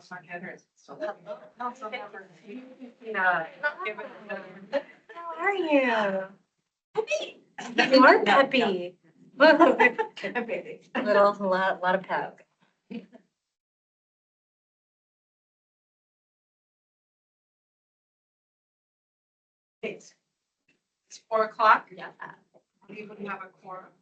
How are you? Happy. You are peppy. A lot of pep. It's 4:00. Yeah. We would have a quorum.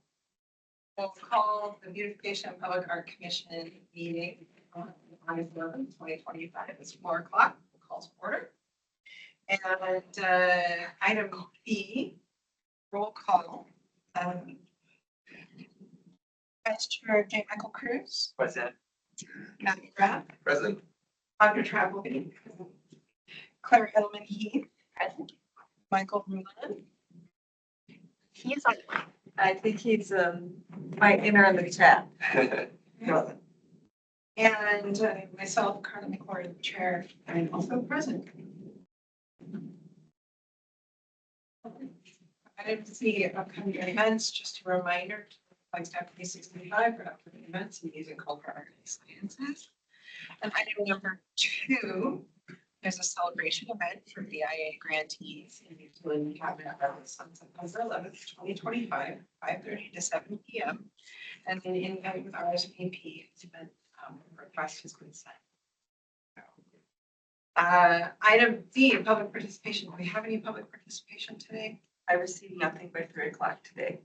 We'll call the Beautification and Public Art Commission meeting on August 11th, 2025. It's 4:00. Calls to order. And item B, roll call. Vice Chair J. Michael Cruz. Present. Matthew Graff. Present. Dr. Travelby. Claire Edelman Heath. Present. Michael Rulon. He's on. I think he's might enter in the chat. And myself, Carla McCord, the chair, I'm also present. Item C, upcoming events, just a reminder, Flagstaff 365 for upcoming events and music, culture, art, and sciences. And item number 2, there's a celebration event for BIA grantees in New Zealand Cabinet on September 11th, 2025, 5:30 to 7 p.m. And an invite with RSVP has been request has been sent. Item D, public participation. Do we have any public participation today? I received nothing by 3:00 today.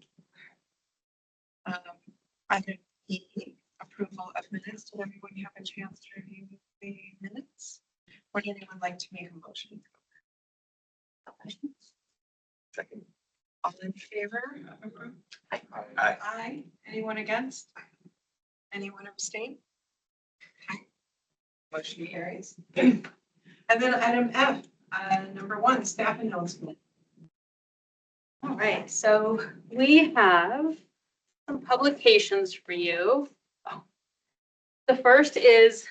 Item E, approval of minutes. Did everyone have a chance to review the minutes? Would anyone like to make a motion? Second. All in favor of approval? Aye. Aye. Anyone against? Anyone abstain? Motion carries. And then item F, number 1, staff announcement. All right, so we have some publications for you. The first is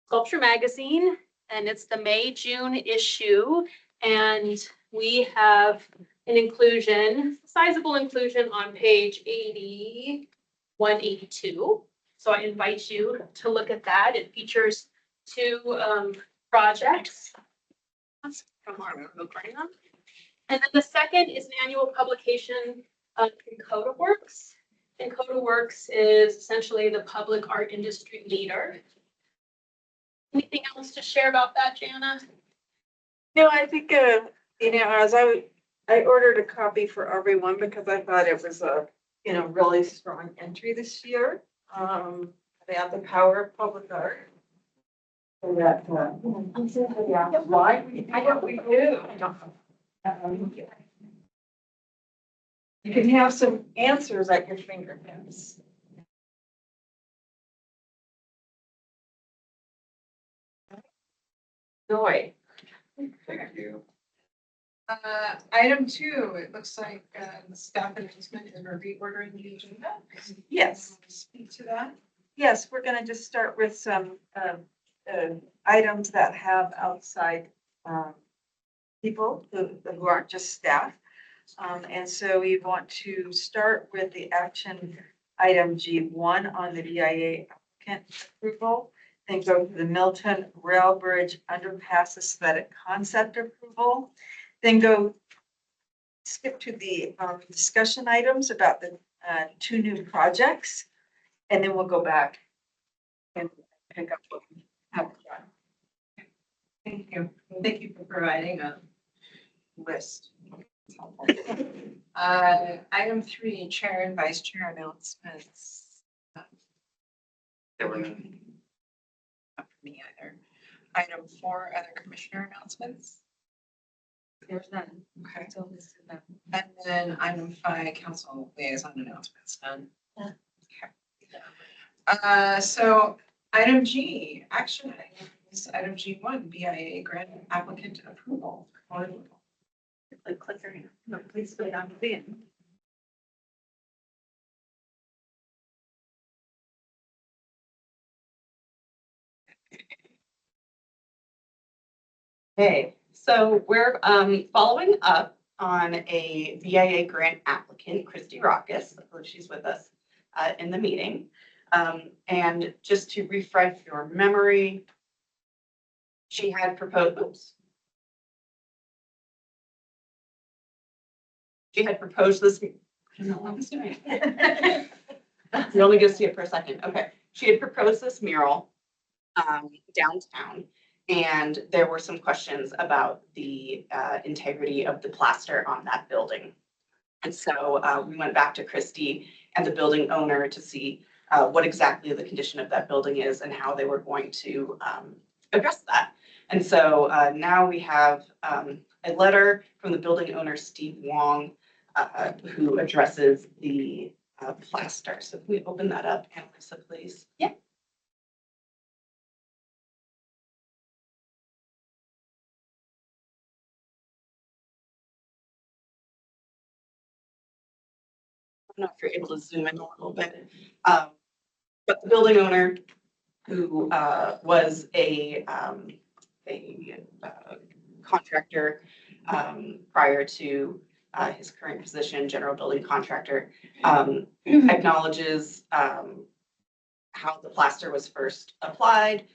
Sculpture Magazine, and it's the May-June issue. And we have an inclusion, sizable inclusion on page 182. So I invite you to look at that. It features 2 projects. And then the second is an annual publication of EncodaWorks. EncodaWorks is essentially the public art industry leader. Anything else to share about that, Jana? No, I think as I ordered a copy for everyone because I thought it was a really strong entry this year. They have the power of public art. So that yeah, why we do what we do. You can have some answers at your fingertips. Joy. Thank you. Item 2, it looks like the staff announcement is reordering the agenda. Yes. Speak to that. Yes, we're going to just start with some items that have outside people who aren't just staff. And so we want to start with the action item G1 on the BIA applicant approval, then go to the Milton Rail Bridge Underpass Aesthetic Concept approval, then skip to the discussion items about the 2 new projects, and then we'll go back and pick up what we have done. Thank you. Thank you for providing a list. Item 3, chair and vice chair announcements. There were none. Not for me either. Item 4, other commissioner announcements. There's none. Okay. So this is none. And then item 5, council liaison announcements. None. Yeah. Okay. So item G, action items. Item G1, BIA grant applicant approval. Clicker. No, please wait on the end. Okay, so we're following up on a VIA grant applicant, Christy Rockus. I believe she's with us in the meeting. And just to refresh your memory, She had proposed, oops. She had proposed this. I don't know what I'm doing. You only get to see it for a second. Okay. She had proposed this mural downtown, and there were some questions about the integrity of the plaster on that building. And so we went back to Christy and the building owner to see what exactly the condition of that building is and how they were going to address that. And so now we have a letter from the building owner, Steve Wong, who addresses the plaster. So can we open that up, Annalisa, please? Yeah. I don't know if you're able to zoom in a little bit. But the building owner, who was a contractor prior to his current position, general building contractor, acknowledges how the plaster was first applied,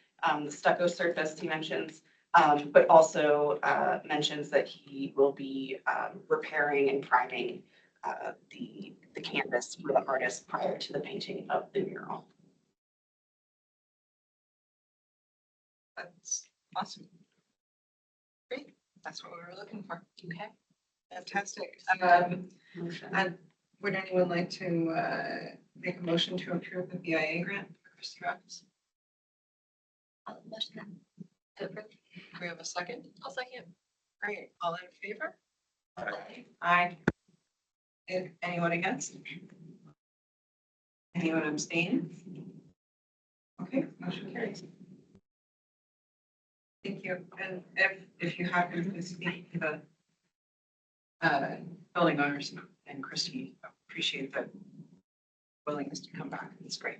the stucco surface he mentions, but also mentions that he will be repairing and priming the canvas for the artist prior to the painting of the mural. That's awesome. Great, that's what we were looking for. Okay. Fantastic. Motion. And would anyone like to make a motion to approve the BIA grant for Christie Rocks? Do we have a second? I'll second. Great, all in favor? Aye. Aye. Anyone against? Anyone abstain? Okay, motion carries. Thank you. And if you happen to speak to the building owners and Christie, appreciate the willingness to come back. It's great.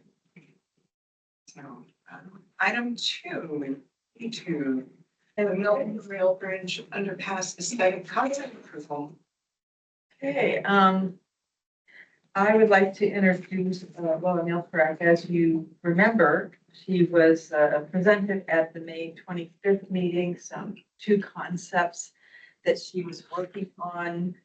So item 2, the Milton Rail Bridge underpass aesthetic concept approval. Okay, I would like to introduce Laura Milford. As you remember, she was presented at the May 25th meeting, two concepts that she was working on.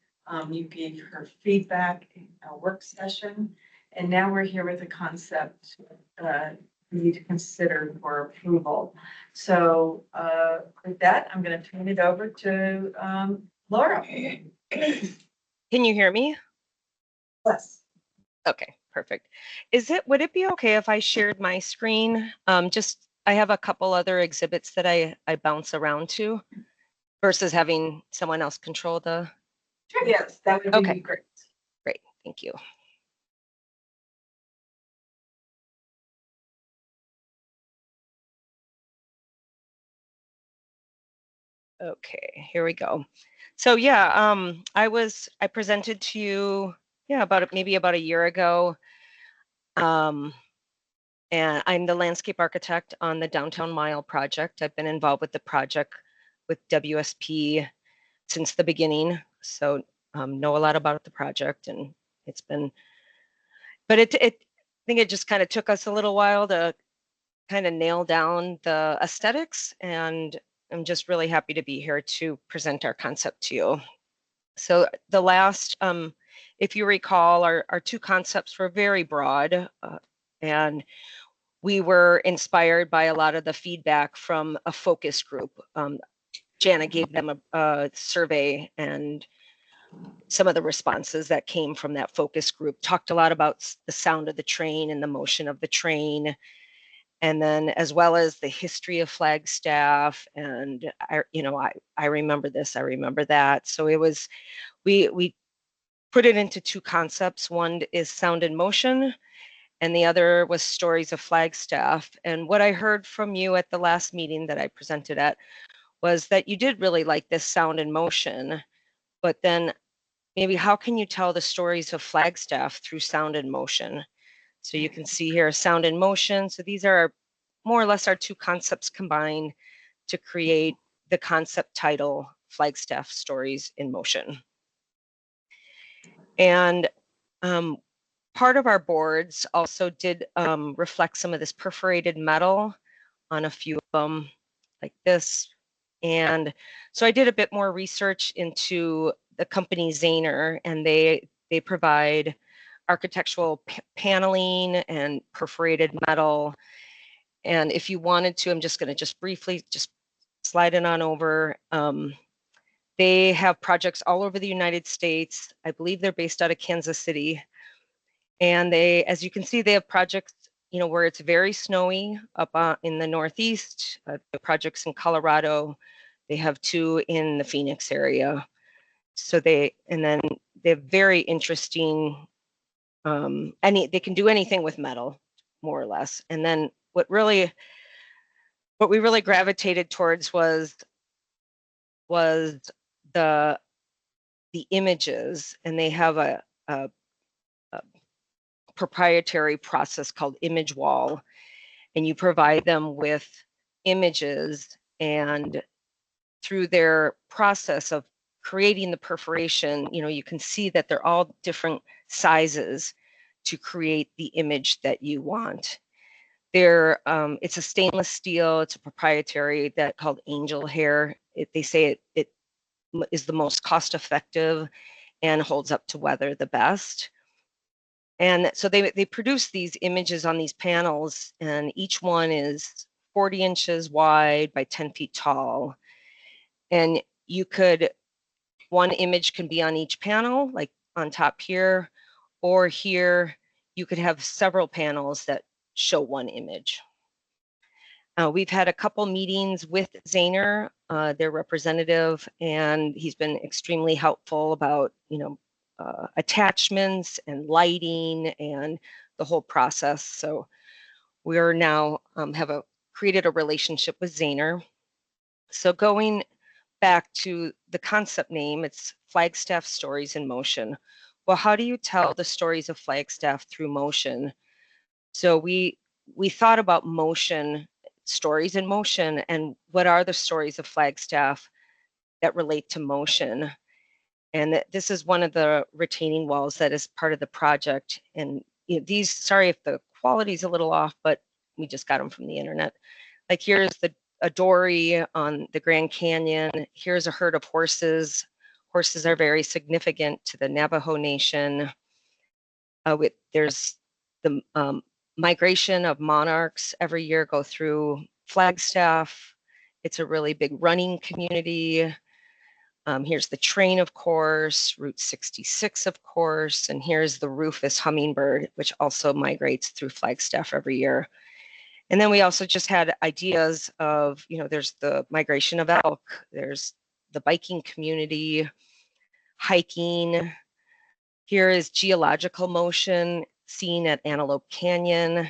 You gave her feedback in a work session, and now we're here with a concept for you to consider for approval. So with that, I'm going to turn it over to Laura. Can you hear me? Yes. Okay, perfect. Would it be okay if I shared my screen? I have a couple other exhibits that I bounce around to versus having someone else control the. Sure. Yes, that would be Okay. great. Great, thank you. Okay, here we go. So yeah, I presented to you, maybe about a year ago. And I'm the landscape architect on the Downtown Mile project. I've been involved with the project with WSP since the beginning, so know a lot about the project, and it's been, but I think it just kind of took us a little while to kind of nail down the aesthetics, and I'm just really happy to be here to present our concept to you. So the last, if you recall, our two concepts were very broad, and we were inspired by a lot of the feedback from a focus group. Jana gave them a survey, and some of the responses that came from that focus group talked a lot about the sound of the train and the motion of the train, and then as well as the history of Flagstaff. And I remember this, I remember that. So it was, we put it into two concepts. One is sound and motion, and the other was stories of Flagstaff. And what I heard from you at the last meeting that I presented at was that you did really like this sound and motion, but then maybe how can you tell the stories of Flagstaff through sound and motion? So you can see here sound and motion. So these are more or less our two concepts combined to create the concept title, Flagstaff Stories in Motion. And part of our boards also did reflect some of this perforated metal on a few of them. like this. And so I did a bit more research into the company Zaner, and they provide architectural paneling and perforated metal. And if you wanted to, I'm just going to just briefly just slide it on over. They have projects all over the United States. I believe they're based out of Kansas City. And they, as you can see, they have projects, you know, where it's very snowy up in the Northeast, the projects in Colorado. They have 2 in the Phoenix area. So and then they have very interesting, they can do anything with metal, more or less. And then what we really gravitated towards was the images, and they have a proprietary process called image wall, and you provide them with images, and through their process of creating the perforation, you know, you can see that they're all different sizes to create the image that you want. It's a stainless steel, it's a proprietary that called angel hair. They say it is the most cost effective and holds up to weather the best. And so they produce these images on these panels, and each one is 40 inches wide by 10 feet tall. And one image can be on each panel, like on top here, or here you could have several panels that show one image. We've had a couple meetings with Zaner, their representative, and he's been extremely helpful about, you know, attachments and lighting and the whole process. So we are now created a relationship with Zaner. So going back to the concept name, it's Flagstaff Stories in Motion. Well, how do you tell the stories of Flagstaff through motion? So we thought about motion, stories in motion, and what are the stories of Flagstaff that relate to motion? And this is one of the retaining walls that is part of the project. And you know, sorry if the quality is a little off, but we just got them from the internet. Like here's a dory on the Grand Canyon. Here's a herd of horses. Horses are very significant to the Navajo Nation. There's the migration of monarchs every year go through Flagstaff. It's a really big running community. Here's the train, of course, Route 66, of course, and here's the rufous hummingbird, which also migrates through Flagstaff every year. And then we also just had ideas of, you know, there's the migration of elk, there's the biking community, hiking. Here is geological motion seen at Antelope Canyon,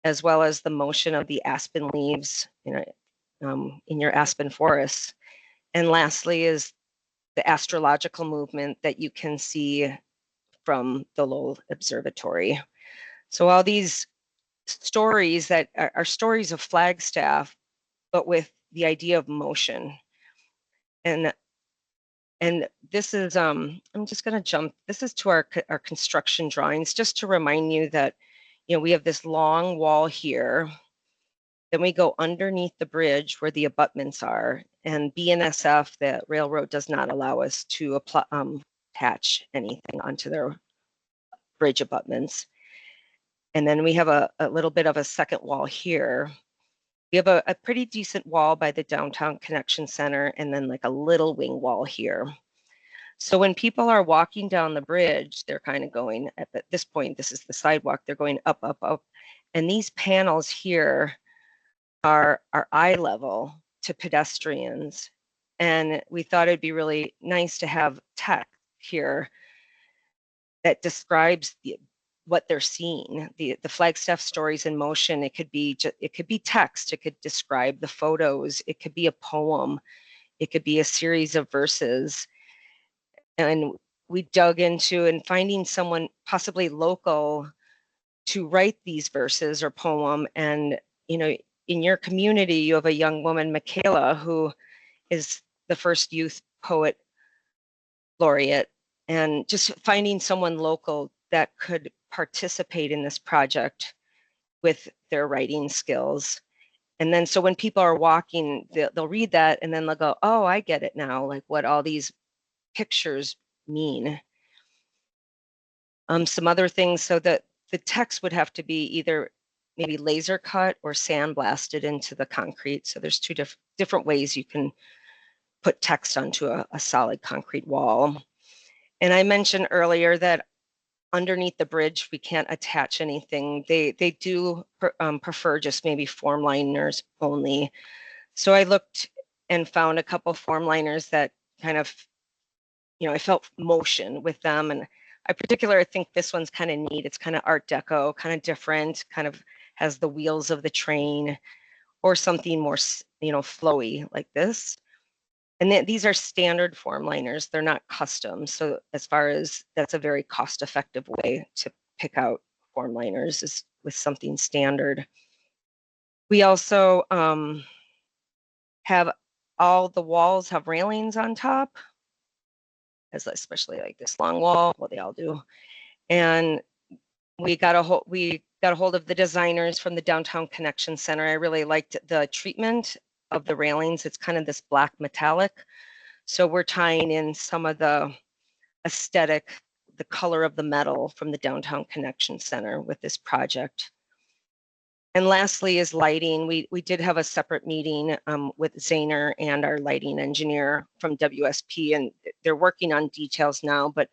as well as the motion of the aspen leaves, you know, in your aspen forests. And lastly is the astrological movement that you can see from the Lowell Observatory. So all these stories that are stories of Flagstaff, but with the idea of motion. And this is, I'm just going to jump, this is to our construction drawings, just to remind you that, you know, we have this long wall here. Then we go underneath the bridge where the abutments are, and BNSF, the railroad, does not allow us to attach anything onto their bridge abutments. And then we have a little bit of a second wall here. We have a pretty decent wall by the Downtown Connection Center, and then like a little wing wall here. So when people are walking down the bridge, they're kind of going, at this point, this is the sidewalk, they're going up, up, up. And these panels here are eye level to pedestrians. And we thought it'd be really nice to have text here that describes what they're seeing. The Flagstaff Stories in Motion, it could be text, it could describe the photos, it could be a poem, it could be a series of verses. And we dug into and finding someone possibly local to write these verses or poem. And, you know, in your community, you have a young woman, Michaela, who is the first youth poet laureate, and just finding someone local that could participate in this project with their writing skills. And then so when people are walking, they'll read that and then they'll go, oh, I get it now, like what all these pictures mean. Some other things, so that the text would have to be either maybe laser cut or sandblasted into the concrete. So there's two different ways you can put text onto a solid concrete wall. And I mentioned earlier that underneath the bridge, we can't attach anything. They do prefer just maybe form liners only. So I looked and found a couple form liners that kind of, I felt motion with them. And I particularly think this one's kind of neat. It's kind of Art Deco, kind of different, kind of has the wheels of the train or something more, flowy like this. And these are standard form liners. They're not custom. So as far as that's a very cost-effective way to pick out form liners is with something standard. We also have all the walls have railings on top, especially like this long wall. Well, they all do. And we got a hold of the designers from the Downtown Connection Center. I really liked the treatment of the railings. It's kind of this black metallic. So we're tying in some of the aesthetic, the color of the metal from the Downtown Connection Center with this project. And lastly is lighting. We did have a separate meeting with Zahner and our lighting engineer from WSP, and they're working on details now, but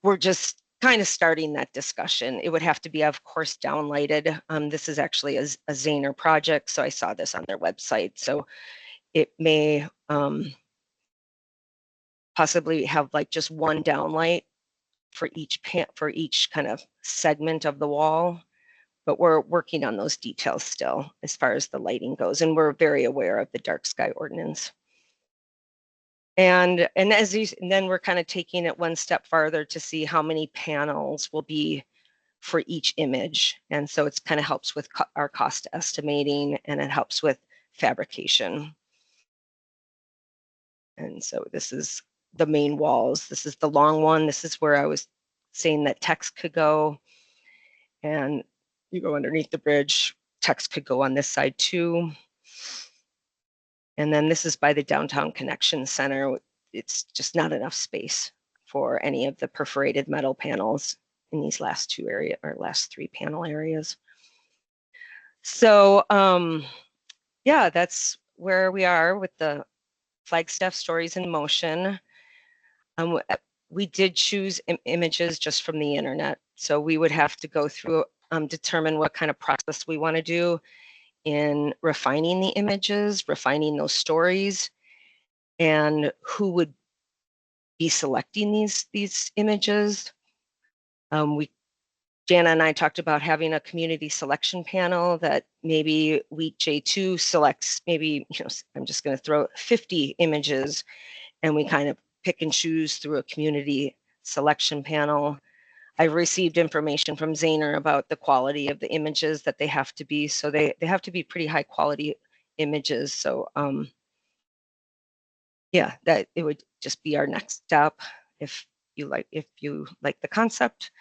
we're just kind of starting that discussion. It would have to be, of course, downlighted. This is actually a Zahner project, so I saw this on their website. So it may possibly have like just one downlight for each kind of segment of the wall. But we're working on those details still as far as the lighting goes, and we're very aware of the dark sky ordinance. And then we're kind of taking it one step farther to see how many panels will be for each image. And so it's kind of helps with our cost estimating, and it helps with fabrication. And so this is the main walls. This is the long one. This is where I was saying that text could go. And you go underneath the bridge, text could go on this side too. And then this is by the Downtown Connection Center. It's just not enough space for any of the perforated metal panels in these last three panel areas. So yeah, that's where we are with the Flagstaff Stories in Motion. We did choose images just from the internet. So we would have to go through, determine what kind of process we want to do in refining the images, refining those stories, and who would be selecting these images. Jana and I talked about having a community selection panel that maybe week J2 selects maybe, I'm just going to throw 50 images, and we kind of pick and choose through a community selection panel. I've received information from Zahner about the quality of the images that they have to be. So they have to be pretty high quality images. So yeah, that it would just be our next step if you like the concept.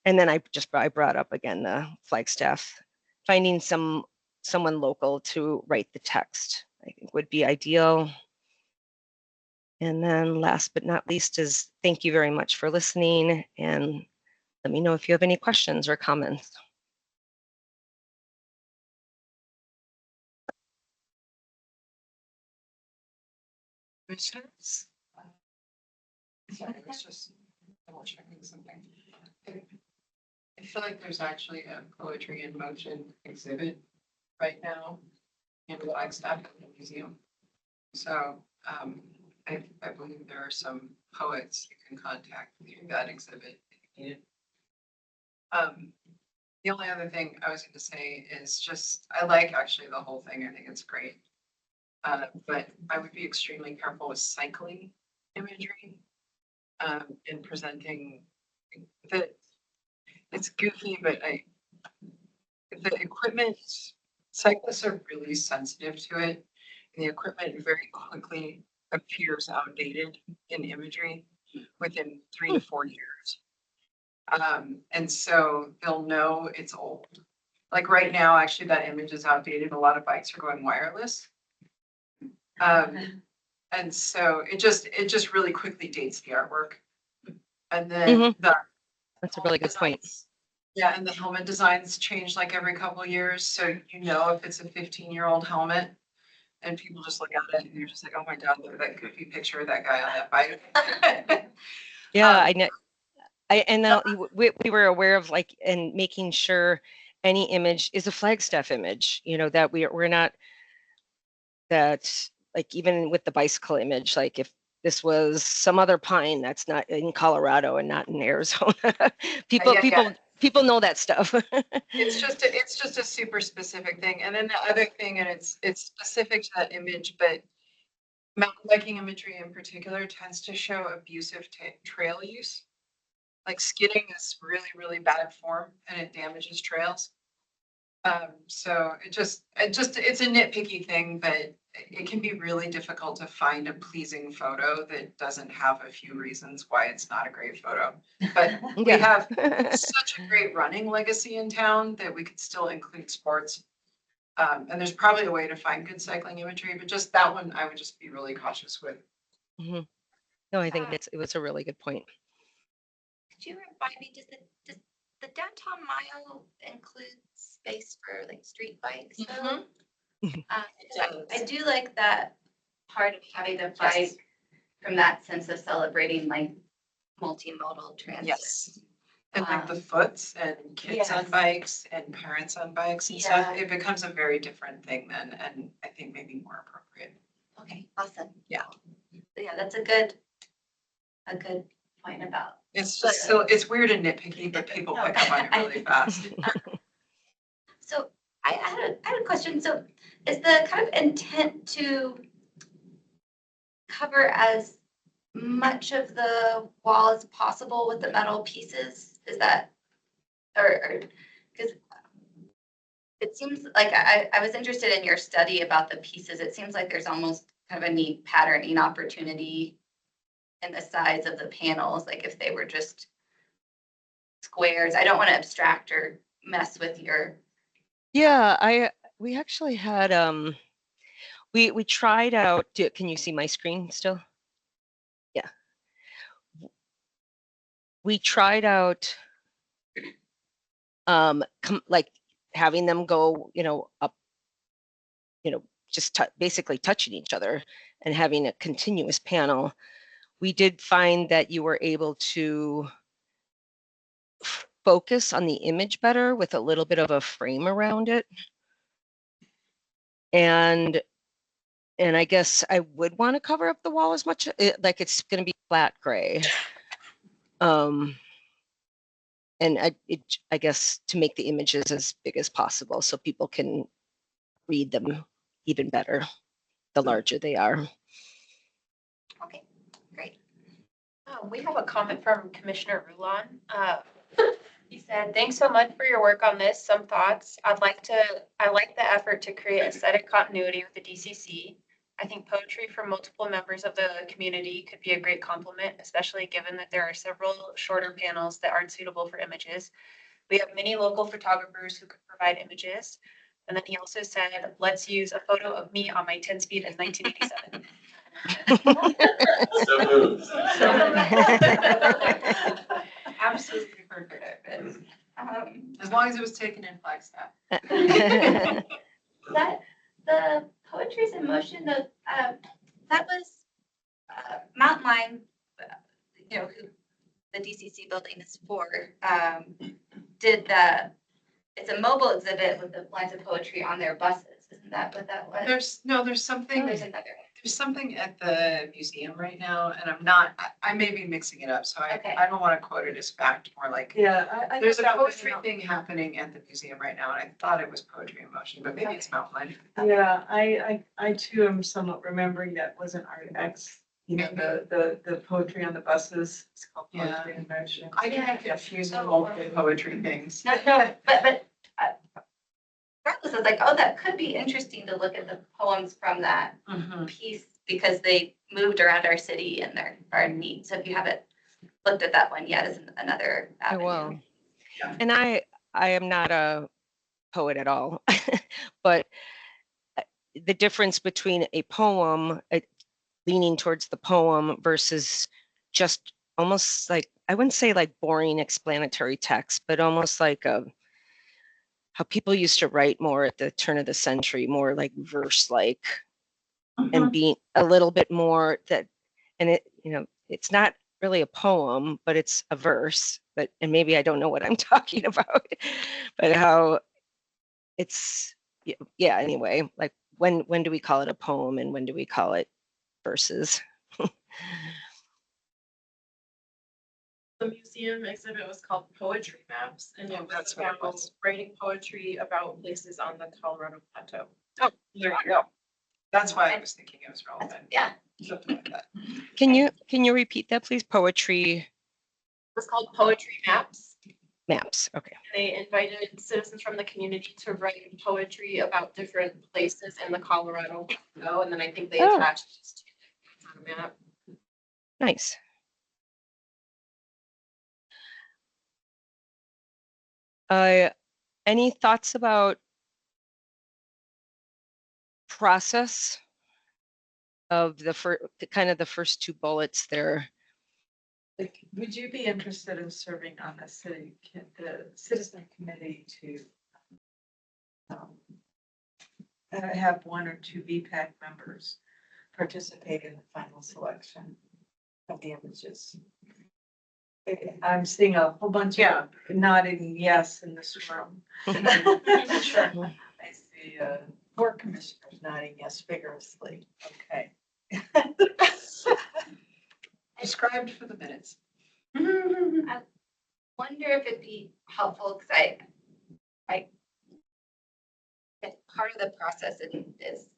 And then I brought up again the Flagstaff, finding someone local to write the text, I think would be ideal. And then last but not least is thank you very much for listening, and let me know if you have any questions or comments. Questions? Sorry, I was just double checking something. I feel like there's actually a poetry in motion exhibit right now in Flagstaff Museum. So I believe there are some poets you can contact through that exhibit if you need it. The only other thing I was going to say is just, I like actually the whole thing. I think it's great. But I would be extremely careful with cycling imagery in presenting that. It's goofy, but the equipment, cyclists are really sensitive to it. And the equipment very quickly appears outdated in imagery within 3 to 4 years. And so they'll know it's old Like right now, actually, that image is outdated. A lot of bikes are going wireless. And so it just really quickly dates the artwork. And then Mhm. the That's a really good point. yeah, and the helmet designs change like every couple of years, so you know if it's a 15-year-old helmet. And people just look at it and you're just like, oh my God, look at that goofy picture of that guy on that bike. Yeah, Um, I know. And then we were aware of like, and making sure any image is a Flagstaff image, you know, that we're not, that like even with the bicycle image, like if this was some other pine that's not in Colorado and not in Arizona, yeah. people know that stuff. It's just a super specific thing. And then the other thing, and it's specific to that image, but mountain biking imagery in particular tends to show abusive trail use. Like skidding is really, really bad form and it damages trails. So it's a nitpicky thing, but it can be really difficult to find a pleasing photo that doesn't have a few reasons why it's not a great photo. But we have such a great running legacy in town that we could still include sports. And there's probably a way to find good cycling imagery, but just that one, I would just be really cautious with. Mhm. No, I think it was a really good point. Could you remind me, does the downtown mile include space for like street bikes? Mhm. I do like that part of having a bike from that sense of celebrating like multimodal transit. Yes. And like the foots and kids on Yes. bikes and parents on bikes and stuff, Yeah. it becomes a very different thing then, and I think maybe more appropriate. Okay, awesome. Yeah. Yeah, that's a good point about. It's just so, it's weird and nitpicky, but people pick up on it really fast. So I had a question. So is the kind of intent to cover as much of the wall as possible with the metal pieces? Is that, or, because it seems like I was interested in your study about the pieces. It seems like there's almost kind of a neat patterning opportunity in the size of the panels, like if they were just squares. I don't want to abstract or mess with your. Yeah, we actually had we tried out. Can you see my screen still? Yeah. We tried out like having them go, you know, up, you know, just basically touching each other and having a continuous panel. We did find that you were able to focus on the image better with a little bit of a frame around it. And I guess I would want to cover up the wall as much, like it's going to be flat gray. And I guess to make the images as big as possible so people can read them even better, the larger they are. Okay, great. We have a comment from Commissioner Rulon. He said, "Thanks so much for your work on this. Some thoughts. I like the effort to create aesthetic continuity with the DCC. I think poetry from multiple members of the community could be a great complement, especially given that there are several shorter panels that aren't suitable for images. We have many local photographers who could provide images." And then he also said, "Let's use a photo of me on my 10-speed in 1987. So moved. Absolutely perfect. Um, As long as it was taken in Flagstaff. That the Poetry's in Motion, that was Mountain Line, who the DCC building is for, did it's a mobile exhibit with the lines of poetry on their buses. Isn't that what that was? There's something. There's another. There's something at the museum right now, and I may be mixing it up, so Okay. I don't want to quote it as fact, more like. Yeah. There's a poetry thing happening at the museum right now, and I thought it was Poetry in Motion, but maybe it's Mountain Line. Yeah, I too am somewhat remembering that wasn't Art X, the poetry on the buses. It's called Poetry in Motion. I get confused with multiple poetry things. No, but regardless, I was like, oh, that could be interesting to look at the poems from that piece because they moved around our city and are neat. So if you haven't looked at that one yet, is another I avenue. will. Yeah. And I am not a poet at all, but the difference between a poem, leaning towards the poem versus just almost like, I wouldn't say like boring explanatory text, but almost like how people used to write more at the turn of the century, more like verse like, and being a little bit more that, and it, it's not really a poem, but it's a verse, and maybe I don't know what I'm talking about, but how it's, yeah, anyway, like when do we call it a poem and when do we call it verses? The museum exhibit was called Poetry Maps, and it was That's what it about was. writing poetry about places on the Colorado Plateau. Oh, there you go. That's why I was thinking it was relevant. Yeah. Something like that. Can you repeat that, please? Poetry It was called Poetry Maps. maps. Okay. They invited citizens from the community to write poetry about different places in the Colorado Plateau, and then I think they Oh. attached this to the map. Nice. Any thoughts about process of the kind of the first two bullets there? Like, would you be interested in serving on the citizen committee to have one or two VPAC members participate in the final selection of the images? I'm seeing a whole bunch of nodding yes in this room. Sure. I see 4 commissioners nodding yes vigorously. Okay. Described for the minutes. I wonder if it'd be helpful, because part of the process is,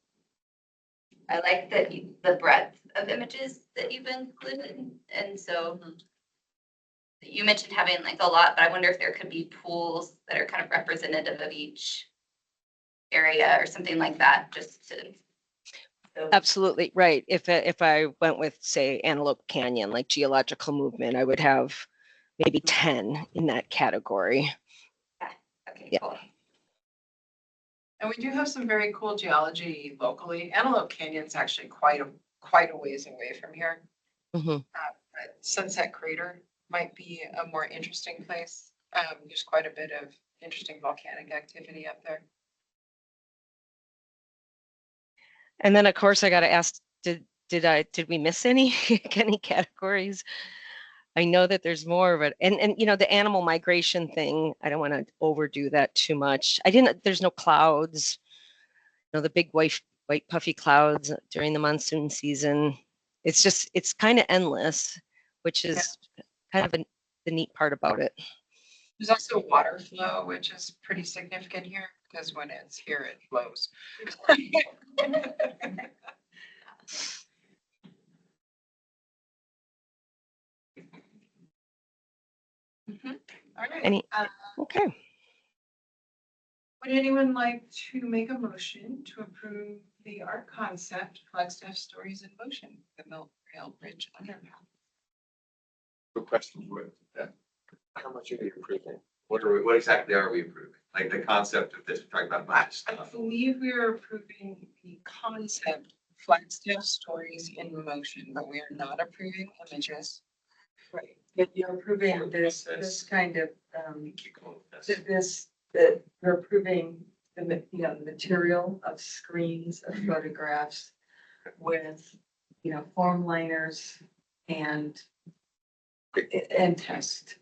I like that the breadth of images that you've included, and so you mentioned having like a lot, but I wonder if there could be pools that are kind of representative of each area or something like that, just to. Absolutely right. If I went with, say, Antelope Canyon, like geological movement, I would have maybe 10 in that category. Okay, Yeah. cool. And we do have some very cool geology locally. Antelope Canyon's actually quite a ways away from here. Mhm. But Sunset Crater might be a more interesting place. There's quite a bit of interesting volcanic activity up there. And then, of course, I got to ask, did we miss any categories? I know that there's more, but and the animal migration thing, I don't want to overdo that too much. There's no clouds, the big white puffy clouds during the monsoon season. It's kind of endless, which is kind of the neat part about it. There's also water flow, which is pretty significant here because when it's here, it flows. All right. Okay. Would anyone like to make a motion to approve the art concept Flagstaff Stories in Motion, the Milk Trail Bridge Underpass? Good question. How much are we approving? What exactly are we approving? Like the concept of this, we're talking about much I stuff. believe we are approving the concept Flagstaff Stories in Motion, but we are not approving images. Right, but you're approving this kind of, Keep going with this. that you're approving the material of screens of photographs with, form liners and text.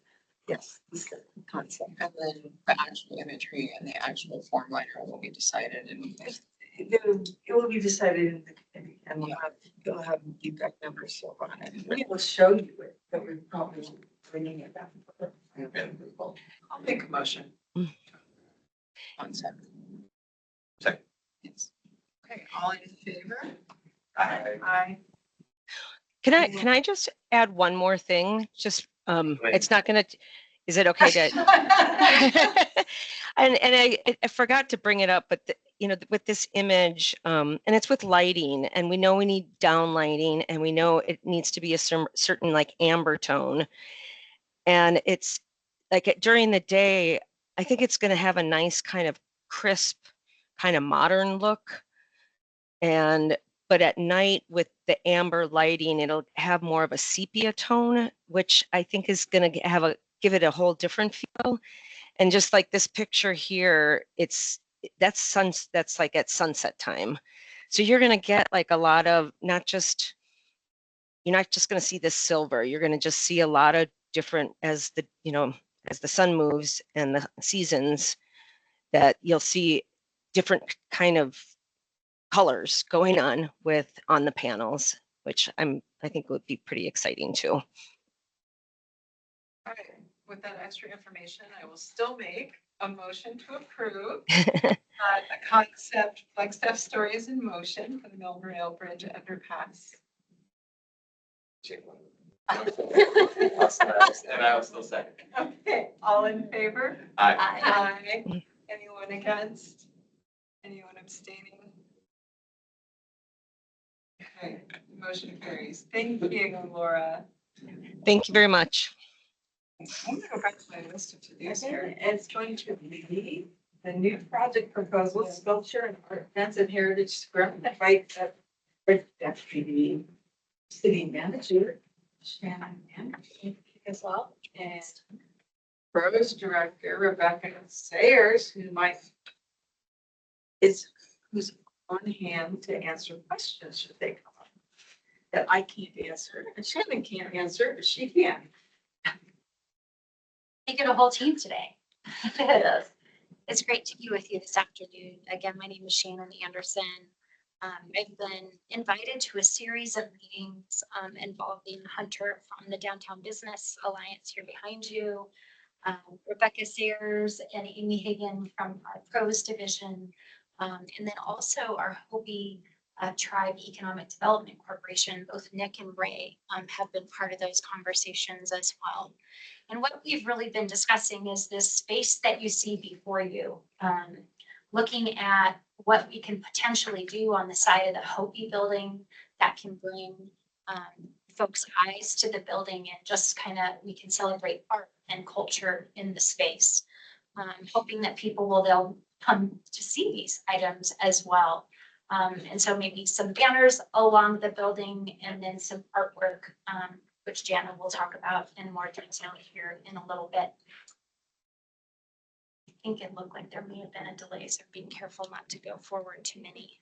Yes, this is the concept. And then the actual imagery and the actual form liner will be decided in. It will be decided in the committee, and you'll have feedback numbers so on it. We will show you it, but we're probably bringing it back. I'll make a motion. Concept. Second. Yes. Okay, all in favor? Aye. Aye. Can I just add one more thing? Just it's not gonna. Is it okay to? and I forgot to bring it up, but with this image, and it's with lighting, and we know we need down lighting, and we know it needs to be a certain like amber tone, and it's like during the day, I think it's going to have a nice kind of crisp, kind of modern look. But at night with the amber lighting, it'll have more of a sepia tone, which I think is going to give it a whole different feel. And just like this picture here, that's like at sunset time. So you're going to get like a lot of you're not just going to see this silver. You're going to just see a lot of different as the sun moves and the seasons, that you'll see different kind of colors going on the panels, which I think would be pretty exciting too. All right, with that extra information, I will still make a motion to approve a concept Flagstaff Stories in Motion for the Mill Rail Bridge underpass. And I will still second. Okay, all in favor? Aye. Aye. Anyone against? Anyone abstaining? Okay, motion carries. Thank you, Laura. Thank you very much. I'm gonna go back to my list of to-dos here. It's going to be the new project proposal, sculpture and art events and heritage square. I invite deputy city manager, Shannon Anderson, as well, and Rose Director Rebecca Sayers, who's on hand to answer questions should they come up that I can't answer and Shannon can't answer, but she can. You get a whole team today. It's great to be with you this afternoon. Again, my name is Shannon Anderson. I've been invited to a series of meetings involving Hunter from the Downtown Business Alliance here behind you, Rebecca Sayers and Amy Hagan from our Pros Division, and then also our Hopi Tribe Economic Development Corporation. Both Nick and Ray have been part of those conversations as well. And what we've really been discussing is this space that you see before you, looking at what we can potentially do on the side of the Hopi building that can bring folks' eyes to the building, and just we can celebrate art and culture in the space, hoping that people they'll come to see these items as well. And so maybe some banners along the building, and then some artwork, which Jana will talk about in more detail here in a little bit. I think it looked like there may have been a delay, so being careful not to go forward too many.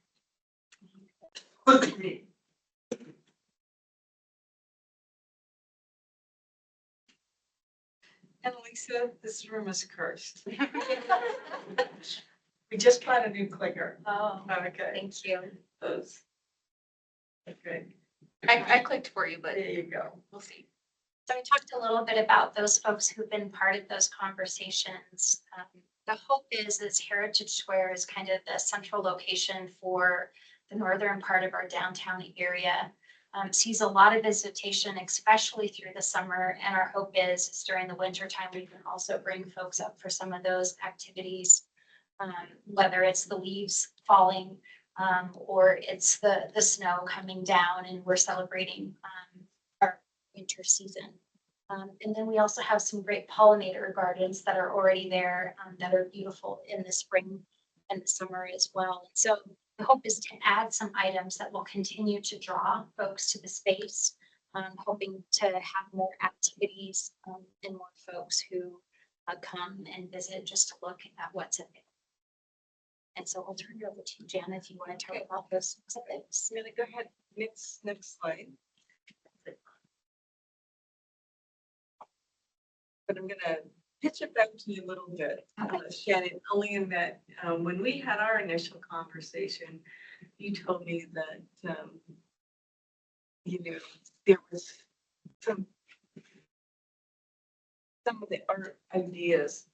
And Lisa, this room is cursed. We just bought a new clicker. Oh, Okay. thank you. Those. Okay, I clicked for you, but there you go. we'll see. So I talked a little bit about those folks who've been part of those conversations. The hope is this Heritage Square is kind of the central location for the northern part of our downtown area. Sees a lot of visitation, especially through the summer. And our hope is during the winter time, we can also bring folks up for some of those activities, whether it's the leaves falling or it's the snow coming down, and we're celebrating our winter season. And then we also have some great pollinator gardens that are already there that are beautiful in the spring and the summer as well. So the hope is to add some items that will continue to draw folks to the space, hoping to have more activities and more folks who come and visit just to look at what's available. And so I'll turn it over to Jana if you want to talk about those exhibits. Really, go ahead. Next slide. But I'm gonna pitch it back to you a little bit, Shannon, only in that when we had our initial conversation, you told me that there was some of the art ideas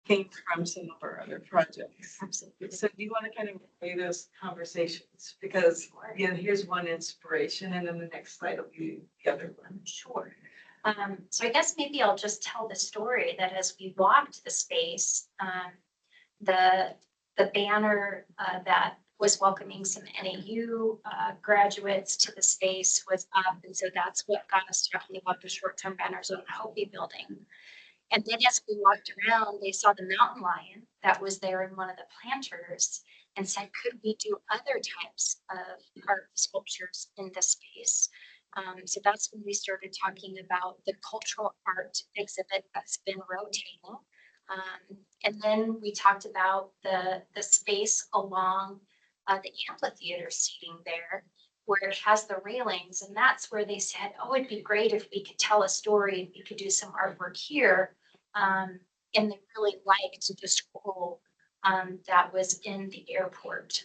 came from some of our other projects. Absolutely. So do you want to kind of play those conversations? Because here's one inspiration, and then the next slide will be the other one. Sure. So I guess maybe I'll just tell the story that as we walked the space, the banner that was welcoming some NAU graduates to the space was up. And so that's what got us talking about the short-term banners on the Hopi building. And then as we walked around, they saw the mountain lion that was there in one of the planters and said, could we do other types of art sculptures in this space? So that's when we started talking about the cultural art exhibit that's been rotating. And then we talked about the space along the amphitheater seating there, where it has the railings, and that's where they said, oh, it'd be great if we could tell a story, if we could do some artwork here. And they really liked the scroll that was in the airport.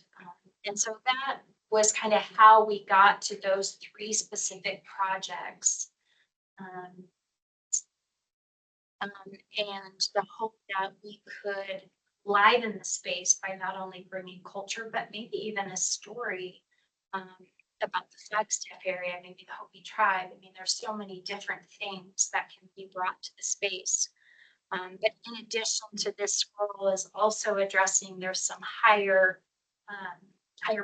And so that was kind of how we got to those 3 specific projects. And the hope that we could liven the space by not only bringing culture, but maybe even a story about the Flagstaff area, maybe the Hopi tribe. I mean, there's so many different things that can be brought to the space. But in addition to this scroll is also addressing, there's some higher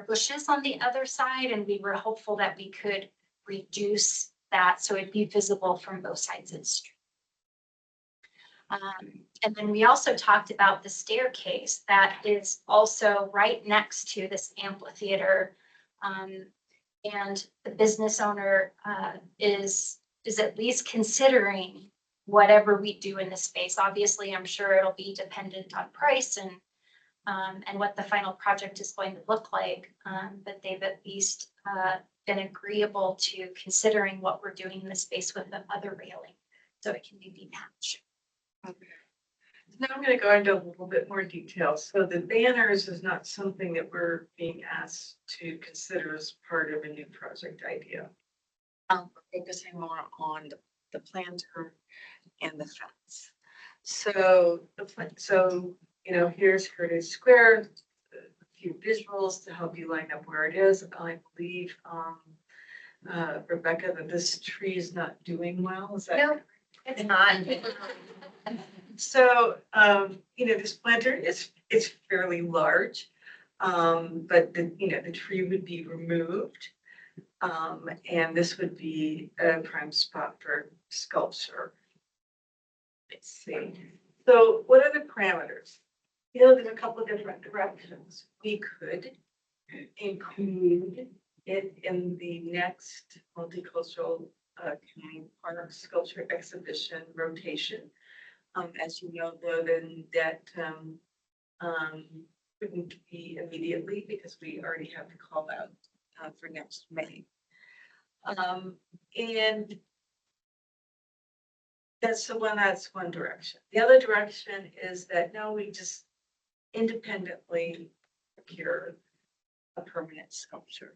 bushes on the other side, and we were hopeful that we could reduce that so it'd be visible from both sides of the street. And then we also talked about the staircase that is also right next to this amphitheater. And the business owner is at least considering whatever we do in the space. Obviously, I'm sure it'll be dependent on price and what the final project is going to look like. But they've at least been agreeable to considering what we're doing in the space with the other railing, so it can be matched. Okay. Now I'm going to go into a little bit more detail. So the banners is not something that we're being asked to consider as part of a new project idea. We're focusing more on the planter and the fence. So here's Heritage Square, a few visuals to help you line up where it is. I believe, Rebecca, that this tree is not doing well. Is that? No, it's not. So, this planter it's fairly large, but the tree would be removed. And this would be a prime spot for sculpture. Let's see. So what are the parameters? There's a couple of different directions. We could include it in the next multicultural community park sculpture exhibition rotation. As you know, though, then that couldn't be immediately because we already have the call out for next May. And that's one direction. The other direction is that no, we just independently procure a permanent sculpture.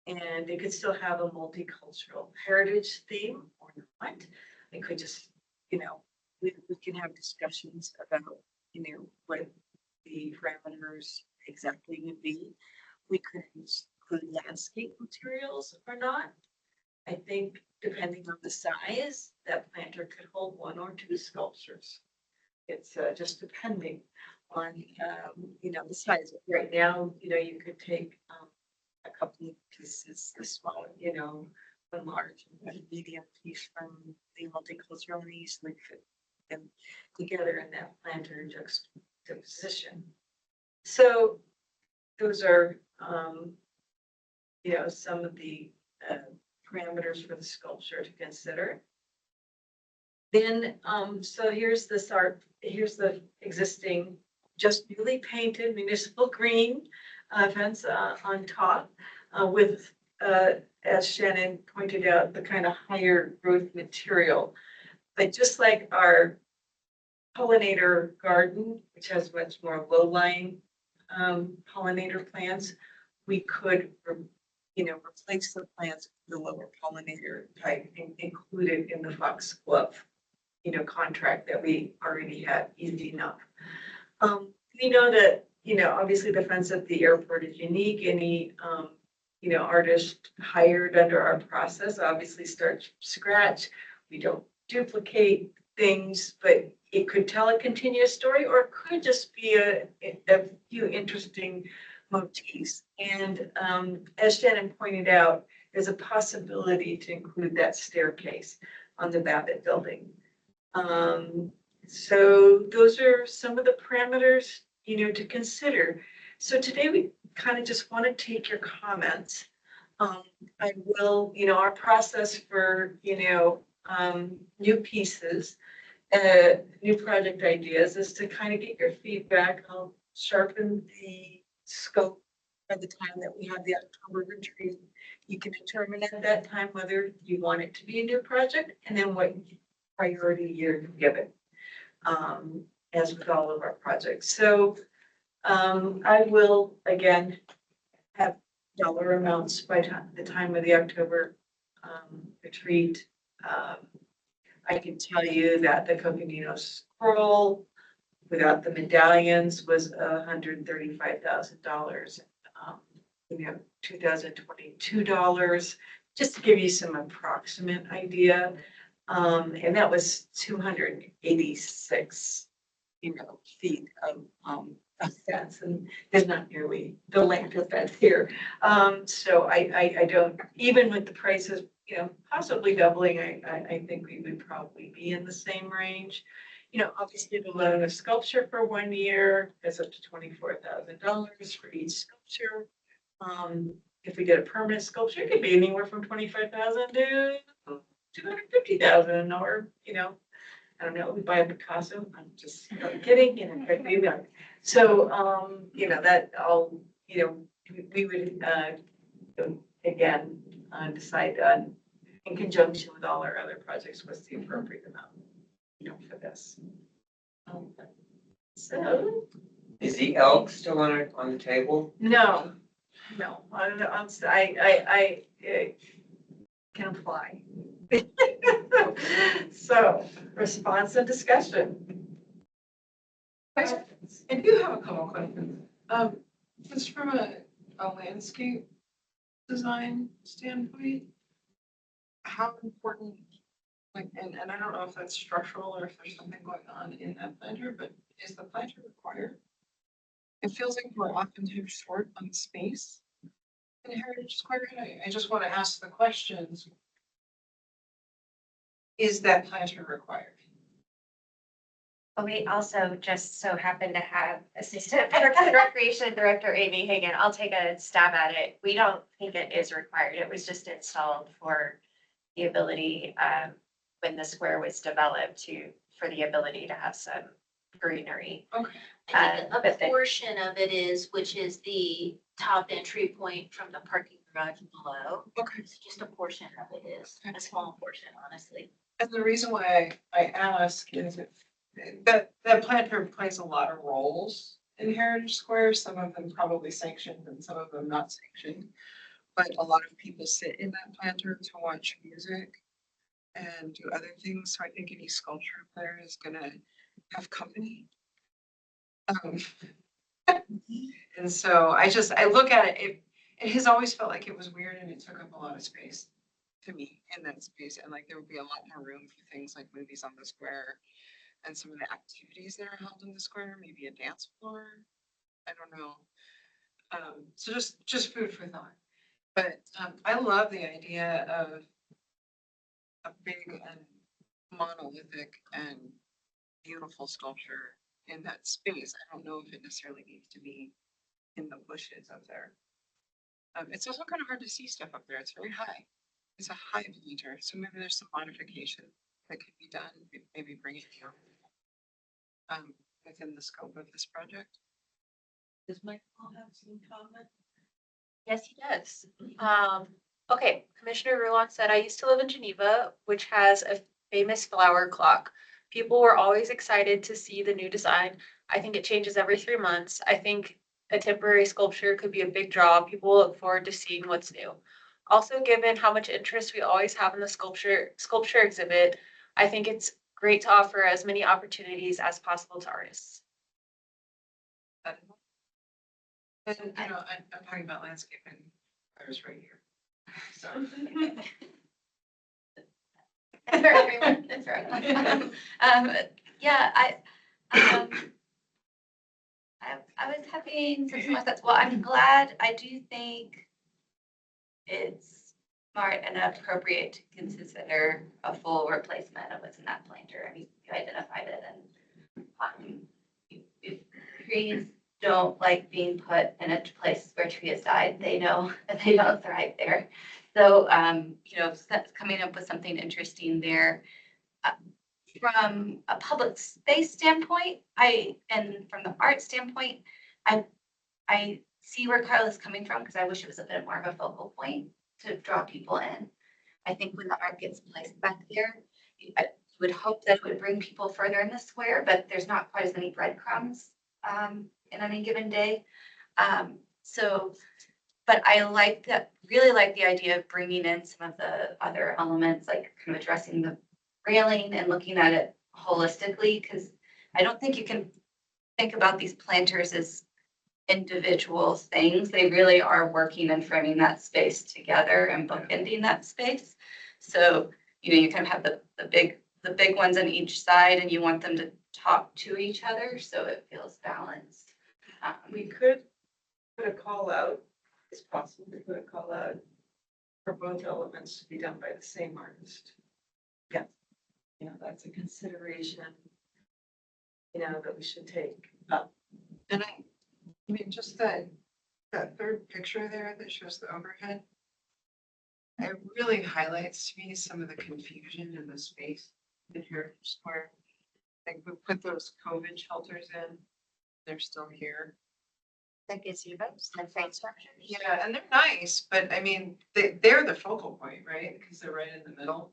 And it could still have a multicultural heritage theme or not. It could just, we can have discussions about, what the parameters exactly would be. We could include landscape materials or not. I think depending on the size, that planter could hold 1 or 2 sculptures. It's just depending on, the size. Right now, you could take a couple of pieces, the smaller, one large and a medium piece from the multicultural, and easily fit them together in that planter juxtaposition. So those are, some of the parameters for the sculpture to consider. Then, so here's the existing, just newly painted municipal green fence on top with, as Shannon pointed out, the kind of higher growth material. But just like our pollinator garden, which has much more low-lying pollinator plants, we could, replace the plants with the lower pollinator type included in the foxglove, contract that we already had, easy enough. We know that, obviously the fence at the airport is unique. Any, artist hired under our process obviously starts from scratch. We don't duplicate things, but it could tell a continuous story, or it could just be a few interesting motifs. And as Shannon pointed out, there's a possibility to include that staircase on the Babbitt building. So those are some of the parameters, to consider. So today we kind of just want to take your comments. I will, our process for, new pieces, new project ideas is to kind of get your feedback. I'll sharpen the scope by the time that we have the October retreat. You can determine at that time whether you want it to be a new project and then what priority you're given, as with all of our projects. So I will, again, have dollar amounts by the time of the October retreat. I can tell you that the Coconino scroll without the medallions was $135,000. $2,022, just to give you some approximate idea. And that was 286, feet of fence, and there's not nearly the length of fence here. So I don't, even with the prices, possibly doubling, I think we would probably be in the same range. Obviously the loan of sculpture for 1 year is up to $24,000 for each sculpture. If we did a permanent sculpture, it could be anywhere from 25,000 to 250,000, or, I don't know, we buy a Picasso, I'm just kidding, but maybe not. So, that all, we would, again, decide on, in conjunction with all our other projects, what's the appropriate amount, for this. So, Is the elk still on the table? no, I can apply. So, response and discussion. I do have a couple questions. Just from a landscape design standpoint, how important, and I don't know if that's structural or if there's something going on in that planter, but is the planter required? It feels like we're oftentimes short on space in Heritage Square, and I just want to ask the questions. Is that planter required? But we also just so happen to have Assistant Parks and Recreation Director Amy Hagan. I'll take a stab at it. We don't think it is required. It was just installed for the ability, when the square was developed for the ability to have some greenery. Okay. I think but a the- portion of it is, which is the top entry point from the parking garage below. Okay. It's just a portion of it is, a small portion, honestly. And the reason why I ask is that planter plays a lot of roles in Heritage Square, some of them probably sanctioned and some of them not sanctioned. But a lot of people sit in that planter to watch music and do other things, so I think any sculpture up there is gonna have company. And so I look at it, it has always felt like it was weird and it took up a lot of space to me in that space, and like there would be a lot more room for things like movies on the square and some of the activities that are held in the square, maybe a dance floor. I don't know. So just food for thought. But I love the idea of a big and monolithic and beautiful sculpture in that space. I don't know if it necessarily needs to be in the bushes up there. It's also kind of hard to see stuff up there. It's very high. It's a high planter, so maybe there's some modification that could be done. Maybe bring it down within the scope of this project. Does Michael have some comment? Yes, he does. Okay, Commissioner Rulon said, I used to live in Geneva, which has a famous flower clock. People were always excited to see the new design. I think it changes every 3 months. I think a temporary sculpture could be a big draw. People will look forward to seeing what's new. Also, given how much interest we always have in the sculpture exhibit, I think it's great to offer as many opportunities as possible to artists. And, I'm talking about landscape and I was right here. So. For everyone, that's right. Yeah, I was having some thoughts. Well, I'm glad. I do think it's smart and appropriate to consider a full replacement of what's in that planter. I mean, you identified it and if trees don't like being put in a place where trees died, they know that they don't thrive there. So, coming up with something interesting there. From a public space standpoint, and from the art standpoint, I see where Carl is coming from because I wish it was a bit more of a focal point to draw people in. I think when the art gets placed back there, I would hope that it would bring people further in the square, but there's not quite as many breadcrumbs in any given day. But I really like the idea of bringing in some of the other elements, like kind of addressing the railing and looking at it holistically, because I don't think you can think about these planters as individual things. They really are working and framing that space together and bookending that space. So, you kind of have the big ones on each side and you want them to talk to each other so it feels balanced. We could put a call out, it's possible to put a call out for both elements to be done by the same artist. Yeah. That's a consideration, that we should take up. And I mean, just that third picture there that shows the overhead. It really highlights to me some of the confusion in the space in here square. Like we put those COVID shelters in, they're still here. That gives you both the frame structures. Yeah, and they're nice, but I mean, they're the focal point, right? Because they're right in the middle.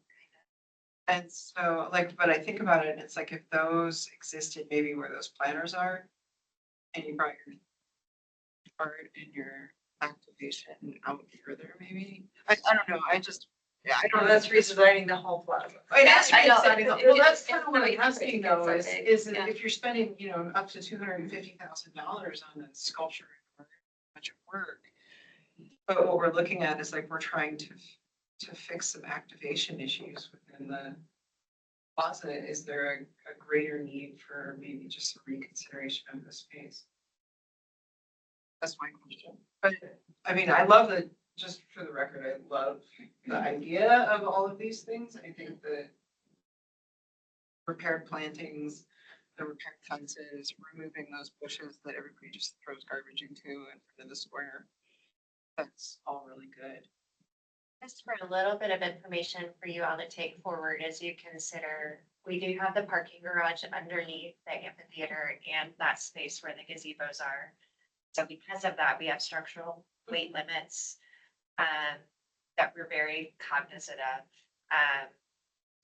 And so but I think about it, and it's like if those existed maybe where those planners are, and you brought your art and your activation out further, maybe. I don't know. I don't know. That's redesigning the whole plaza. That's I know, redesigning it's- well, that's it's kind of what I'm really asking so though, big, is yeah. if you're spending, up to $250,000 on a sculpture or a bunch of work. But what we're looking at is like, we're trying to fix some activation issues within the plaza. Is there a greater need for maybe just a reconsideration of the space? That's my question. But I mean, I love the, just for the record, I love the idea of all of these things. I think the repaired plantings, the repaired fences, removing those bushes that everybody just throws garbage into in front of the square. That's all really good. Just for a little bit of information for you all to take forward as you consider, we do have the parking garage underneath the amphitheater and that space where the gazebos are. So because of that, we have structural weight limits that we're very cognizant of.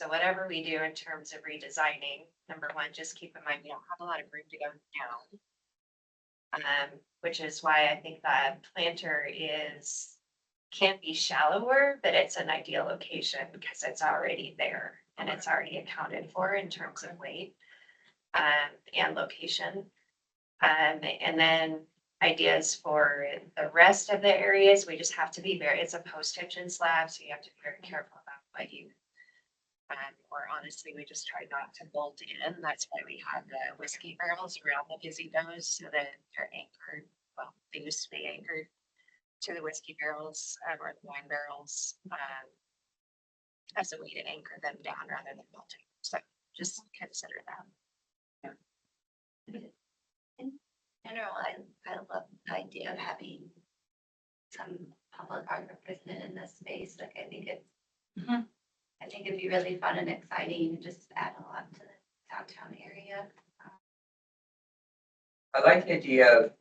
So whatever we do in terms of redesigning, number one, just keep in mind, we don't have a lot of room to go down. Which is why I think that planter can be shallower, but it's an ideal location because it's already there and it's already accounted for in terms of weight and location. And then ideas for the rest of the areas, we just have to be it's a post-tension slab, so you have to be very careful about what you, or honestly, we just try not to bolt in. That's why we have the whiskey barrels around the gazebos so that they're anchored. Well, they used to be anchored to the whiskey barrels or the wine barrels as a way to anchor them down rather than bolting. So just consider that. In general, I love the idea of having some public art represented in this space. Like, I think it'd be really fun and exciting and just add a lot to the downtown area. I like the idea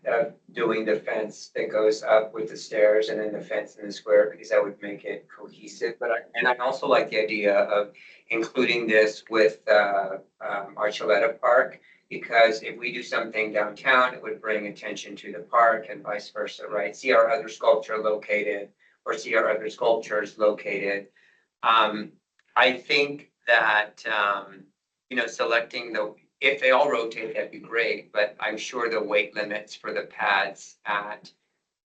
of doing the fence that goes up with the stairs and then the fence in the square, because that would make it cohesive. But I also like the idea of including this with Archuleta Park, because if we do something downtown, it would bring attention to the park and vice versa, right? See our other sculpture located or see our other sculptures located. I think that, selecting if they all rotate, that'd be great, but I'm sure the weight limits for the pads at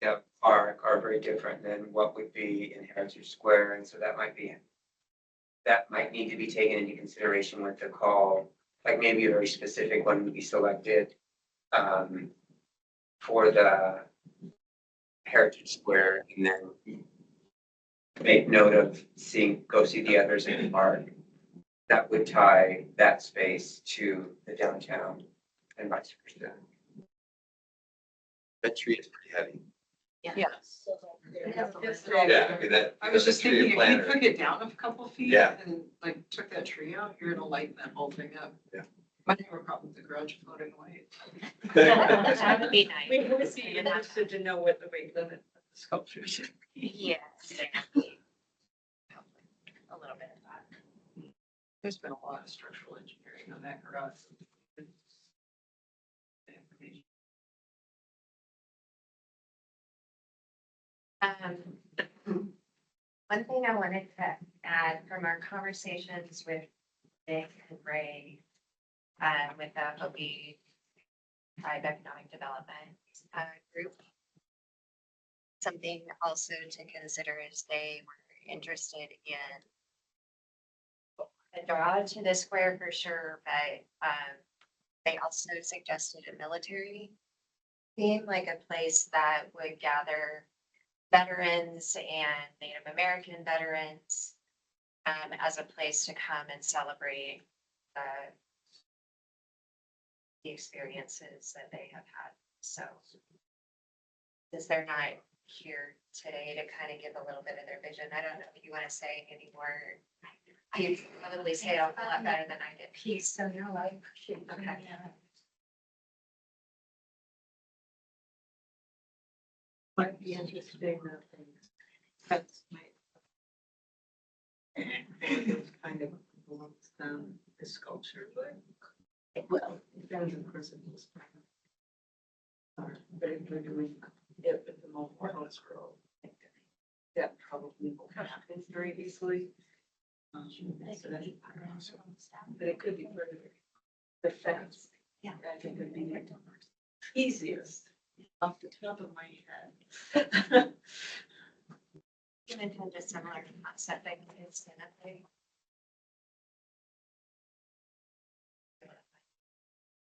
the park are very different than what would be in Heritage Square. And so that might need to be taken into consideration with the call, like maybe a very specific one would be selected for the Heritage Square, and then make note of go see the others in the park. That would tie that space to the downtown and vice versa. That tree is pretty heavy. Yes. Yeah, I mean, that. I was just the tree thinking, if we planter- took it down a couple feet. Yeah. And like took that tree out, you're gonna lighten that whole thing up. Yeah. Might have a problem with the garage floating away. That would be nice. We would be interested to know what the weight limit of the sculpture should be. Yes. Exactly. A little bit of that. There's been a lot of structural engineering on that garage. One thing I wanted to add from our conversations with Nick and Ray, with the Hopi Tribe Economic Development Group. Something also to consider is they were interested in a draw to the square for sure, but they also suggested a military theme, like a place that would gather veterans and Native American veterans as a place to come and celebrate the experiences that they have had. So since they're not here today to kind of give a little bit of their vision, I don't know if you want to say any more. You probably say it a lot better than I did. Piece, so no, I appreciate that. Okay. Might be interesting that things. That's my. It's kind of belongs down the sculpture, but it will, depends on principles. But if we're doing it with the mobile house road, that probably will happen very easily. So but it could be further. The fence, yeah, I think would be the easiest off the top of my head. You mentioned a similar concept, I think it's in a thing.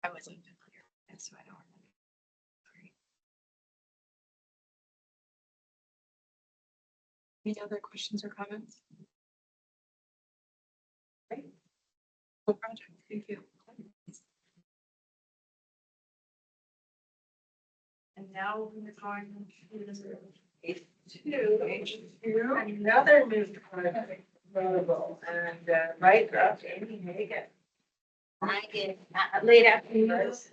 I wasn't familiar, and so I don't remember. Sorry. Any other questions or comments? Great. Cool project, thank you. And now we're going to H2, another new project, available, and right up Amy Hagan. Hi, good, late afternoon, Yes.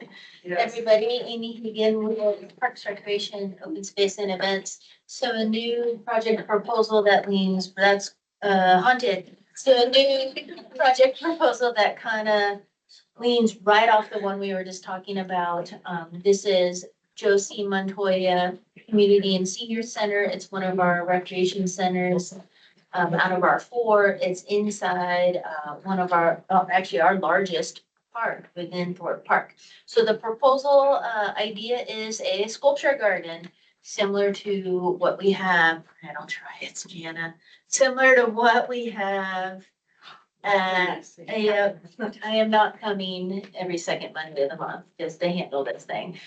everybody. Amy Hagan with Parks, Recreation, Open Space and Events. So a new project proposal that leans, that's haunted. So a new project proposal that kind of leans right off the one we were just talking about. This is Josie Montoya Community and Senior Center. It's one of our recreation centers. Out of our 4, it's inside one of our, actually our largest park within Thorpe Park. So the proposal idea is a sculpture garden, similar to what we have, and I'll try it, Jana, similar to what we have at, I am not coming every second Monday of the month, because they handle this thing.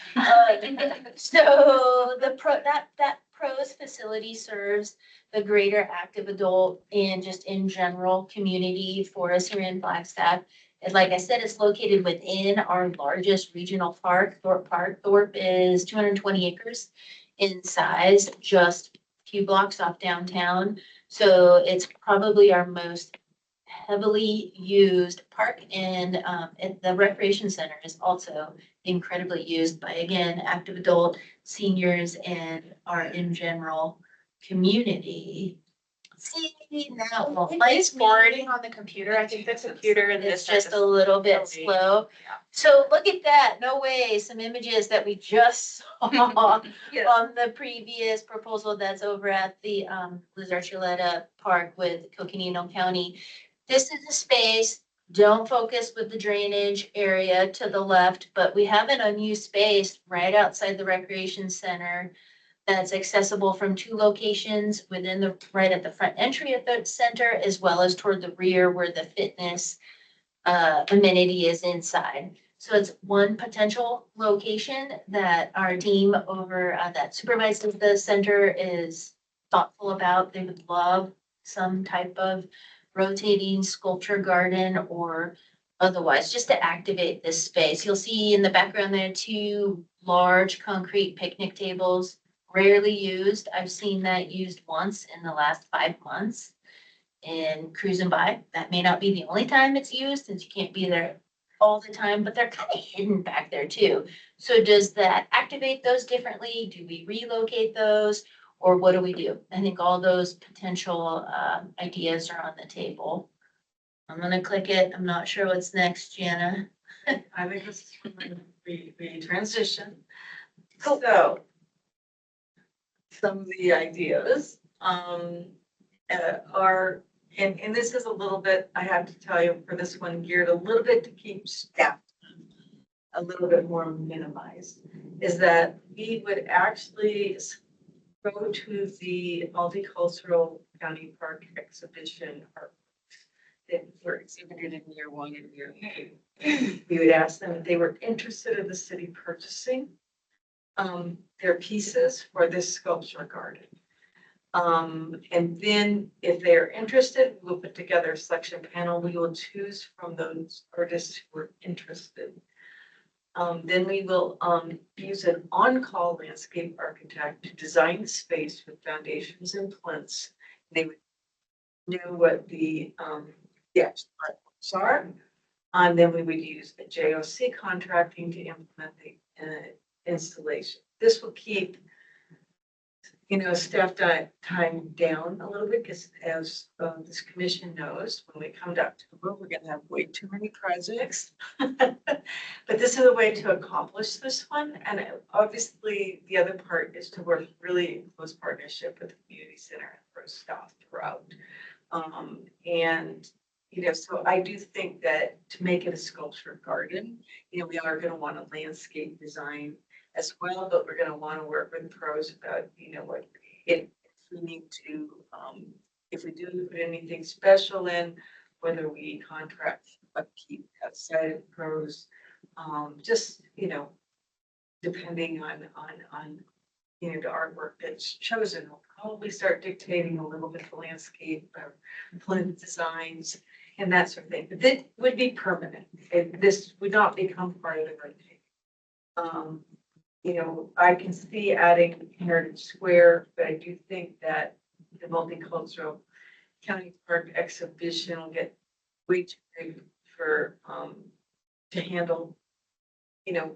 So that pros facility serves the greater active adult and just in general community for us here in Flagstaff. And like I said, it's located within our largest regional park, Thorpe Park. Thorpe is 220 acres in size, just a few blocks off downtown. So it's probably our most heavily used park, and the recreation center is also incredibly used by, again, active adult, seniors, and our in general community. See, now, well, It's forwarding on the computer. I think the computer and it's this. just a little bit delayed. slow. So look at that, no way, some images that we just saw Yes. on the previous proposal that's over at the Liz Archuleta Park with Coconino County. This is a space, don't focus with the drainage area to the left, but we have an unused space right outside the recreation center that's accessible from 2 locations within the, right at the front entry of the center, as well as toward the rear where the fitness amenity is inside. So it's one potential location that our team over that supervises the center is thoughtful about. They would love some type of rotating sculpture garden or otherwise, just to activate this space. You'll see in the background there two large concrete picnic tables, rarely used. I've seen that used once in the last 5 months. And cruising by, that may not be the only time it's used, since you can't be there all the time, but they're kind of hidden back there too. So does that activate those differently? Do we relocate those? Or what do we do? I think all those potential ideas are on the table. I'm gonna click it. I'm not sure what's next, Jana. I think this is when we transition. So some of the ideas are, and this is a little bit, I have to tell you, for this one geared a little bit to keep staff a little bit more minimized, is that we would actually go to the multicultural county park exhibition artworks that were exhibited in year 1 and year 2. We would ask them if they were interested in the city purchasing their pieces for this sculpture garden. And then if they're interested, we'll put together a selection panel. We will choose from those artists who are interested. Then we will use an on-call landscape architect to design the space with foundations and plinths. They would know what the actual artworks are. And then we would use a JOC contracting to implement the installation. This will keep, staff time down a little bit, because as this commission knows, when we come to October, we're gonna have way too many projects. But this is a way to accomplish this one. And obviously, the other part is to work really in close partnership with the community center and for staff throughout. And, so I do think that to make it a sculpture garden, we are gonna want a landscape design as well, but we're gonna want to work with pros about, what if we need to, if we do put anything special in, whether we contract upkeep outside of pros, just, depending on, the artwork that's chosen, we'll probably start dictating a little bit of the landscape or plinth designs and that sort of thing. But this would be permanent. This would not become part of the rotation. I can see adding Heritage Square, but I do think that the multicultural county park exhibition will get way too big for, to handle,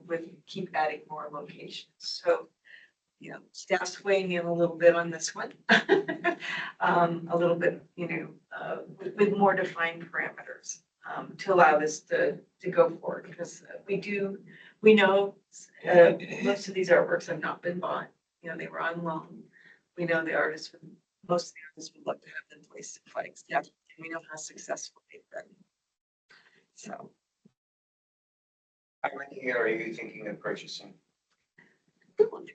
with keep adding more locations. So, staff's weighing in a little bit on this one. A little bit, with more defined parameters, to allow this to go forward, because we know most of these artworks have not been bought. They were on loan. We know the artists, most of the artists would love to have them placed in Flagstaff, and we know how successful they've been. So. How many are you thinking of purchasing?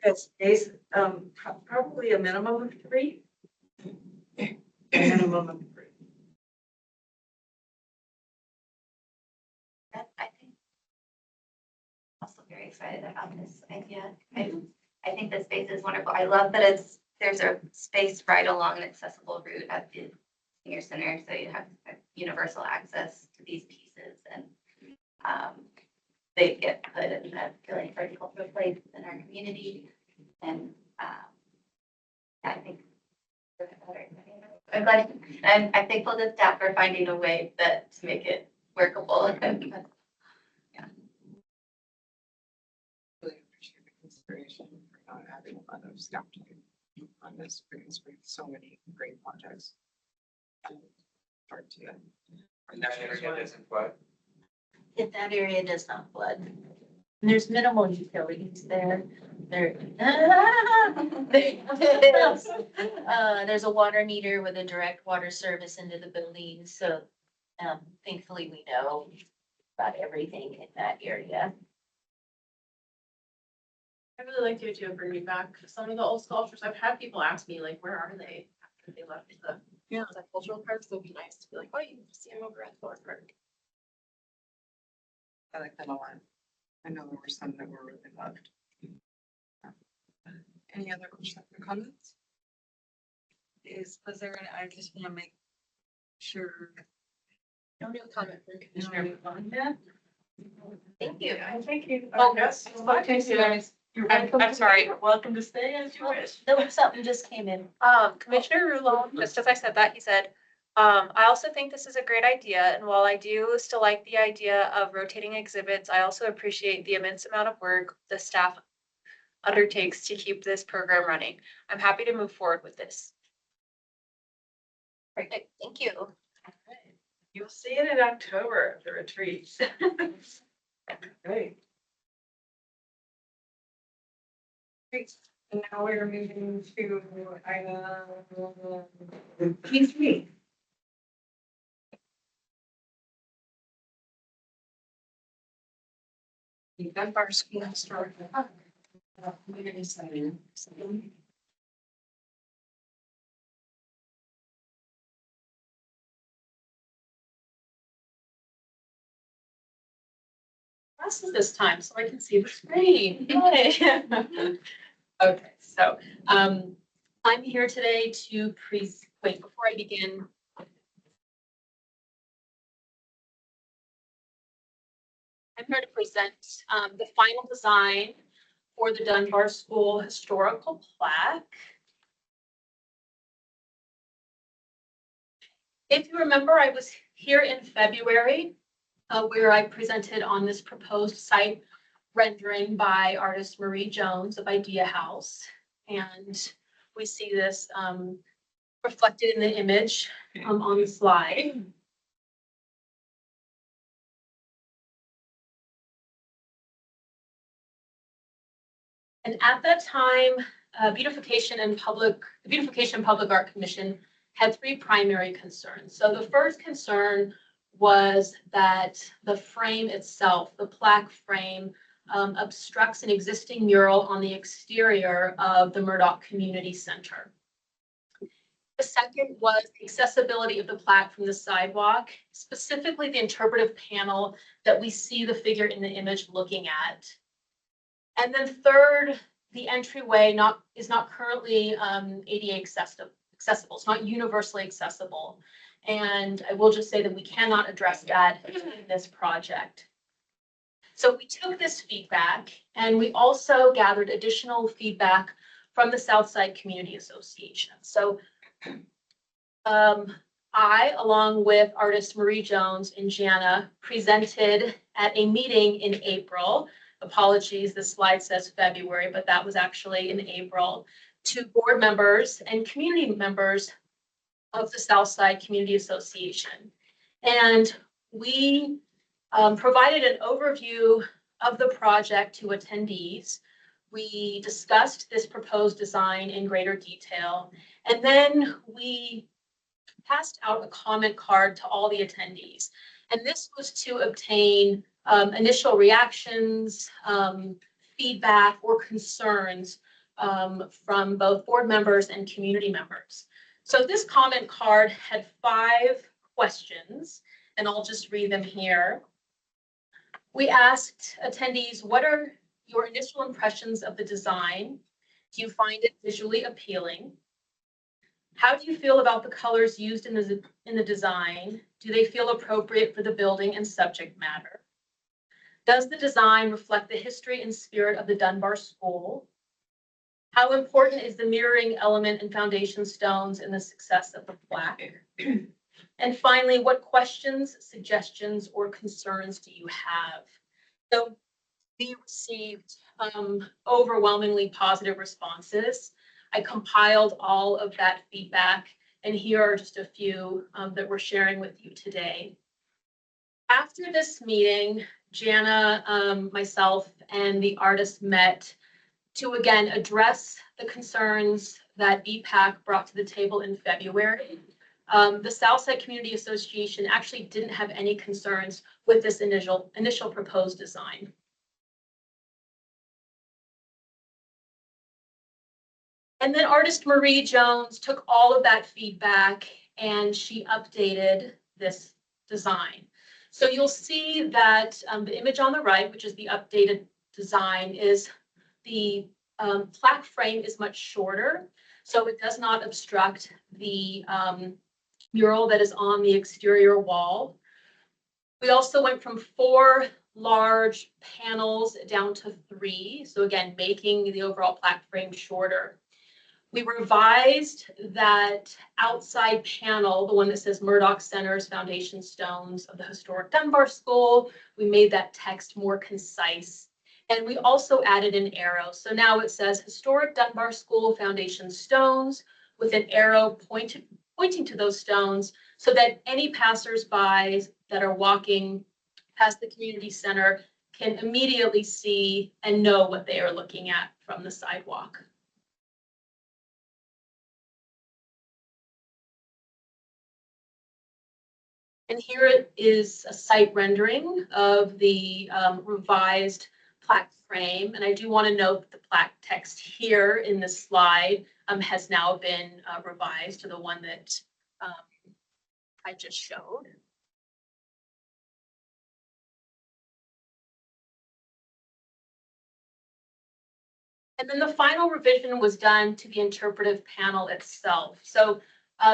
It's probably a minimum of 3. A minimum of 3. I think also very excited about this idea. I think the space is wonderful. I love that there's a space right along an accessible route at the senior center, so you have universal access to these pieces, and they get put in a really critical place in our community. And I think I'm glad, and I'm thankful to staff for finding a way to make it workable. Really appreciate the consideration for not having a lot of staff time on this, because we have so many great projects. Hard to. And that area doesn't what? If that area does not flood. And there's minimal utilities there. There's a water meter with a direct water service into the building, so thankfully we know about everything in that area. I really like the idea of bringing back some of the old sculptures. I've had people ask me, like, where are they after they left the cultural parks? So it'd be nice to be like, oh, you can see them over at Thorpe Park. I like that a lot. I know there were some that were really loved. Any other questions or comments? was there, I just want to make sure. No new comment from Commissioner. Thank you. Thank you. Oh, yes. You're I'm sorry. Welcome to stay as you wish. No, something just came in. Commissioner Rulon, just as I said that, he said, I also think this is a great idea. And while I do still like the idea of rotating exhibits, I also appreciate the immense amount of work the staff undertakes to keep this program running. I'm happy to move forward with this. Perfect, thank you. You'll see it in October, the retreat. Great. Great. And now we're moving to item P3. The Dunbar School Historical Community Center. Glasses this time so I can see the screen. Yay. Okay, so I'm here today to wait, before I begin. I'm here to present the final design for the Dunbar School historical plaque. If you remember, I was here in February where I presented on this proposed site rendering by artist Marie Jones of Idea House. And we see this reflected in the image on the slide. And at that time, the Beautification Public Art Commission had three primary concerns. So the first concern was that the frame itself, the plaque frame, obstructs an existing mural on the exterior of the Murdoch Community Center. The second was the accessibility of the plaque from the sidewalk, specifically the interpretive panel that we see the figure in the image looking at. And then third, the entryway is not currently ADA accessible. It's not universally accessible. And I will just say that we cannot address that in this project. So we took this feedback and we also gathered additional feedback from the Southside Community Association. So I, along with artist Marie Jones and Jana, presented at a meeting in April. Apologies, the slide says February, but that was actually in April, to board members and community members of the Southside Community Association. And we provided an overview of the project to attendees. We discussed this proposed design in greater detail, and then we passed out a comment card to all the attendees. And this was to obtain initial reactions, feedback, or concerns from both board members and community members. So this comment card had 5 questions, and I'll just read them here. We asked attendees, what are your initial impressions of the design? Do you find it visually appealing? How do you feel about the colors used in the design? Do they feel appropriate for the building and subject matter? Does the design reflect the history and spirit of the Dunbar School? How important is the mirroring element and foundation stones in the success of the plaque? And finally, what questions, suggestions, or concerns do you have? So we received overwhelmingly positive responses. I compiled all of that feedback, and here are just a few that we're sharing with you today. After this meeting, Jana, myself, and the artist met to again address the concerns that BPAC brought to the table in February. The Southside Community Association actually didn't have any concerns with this initial proposed design. And then artist Marie Jones took all of that feedback and she updated this design. So you'll see that the image on the right, which is the updated design, is the plaque frame is much shorter. So it does not obstruct the mural that is on the exterior wall. We also went from 4 large panels down to 3. So again, making the overall plaque frame shorter. We revised that outside panel, the one that says Murdoch Center's Foundation Stones of the Historic Dunbar School. We made that text more concise. And we also added an arrow. So now it says Historic Dunbar School Foundation Stones with an arrow pointing to those stones so that any passersby that are walking past the community center can immediately see and know what they are looking at from the sidewalk. And here is a site rendering of the revised plaque frame. And I do want to note that the plaque text here in this slide has now been revised to the one that I just showed. And then the final revision was done to the interpretive panel itself. So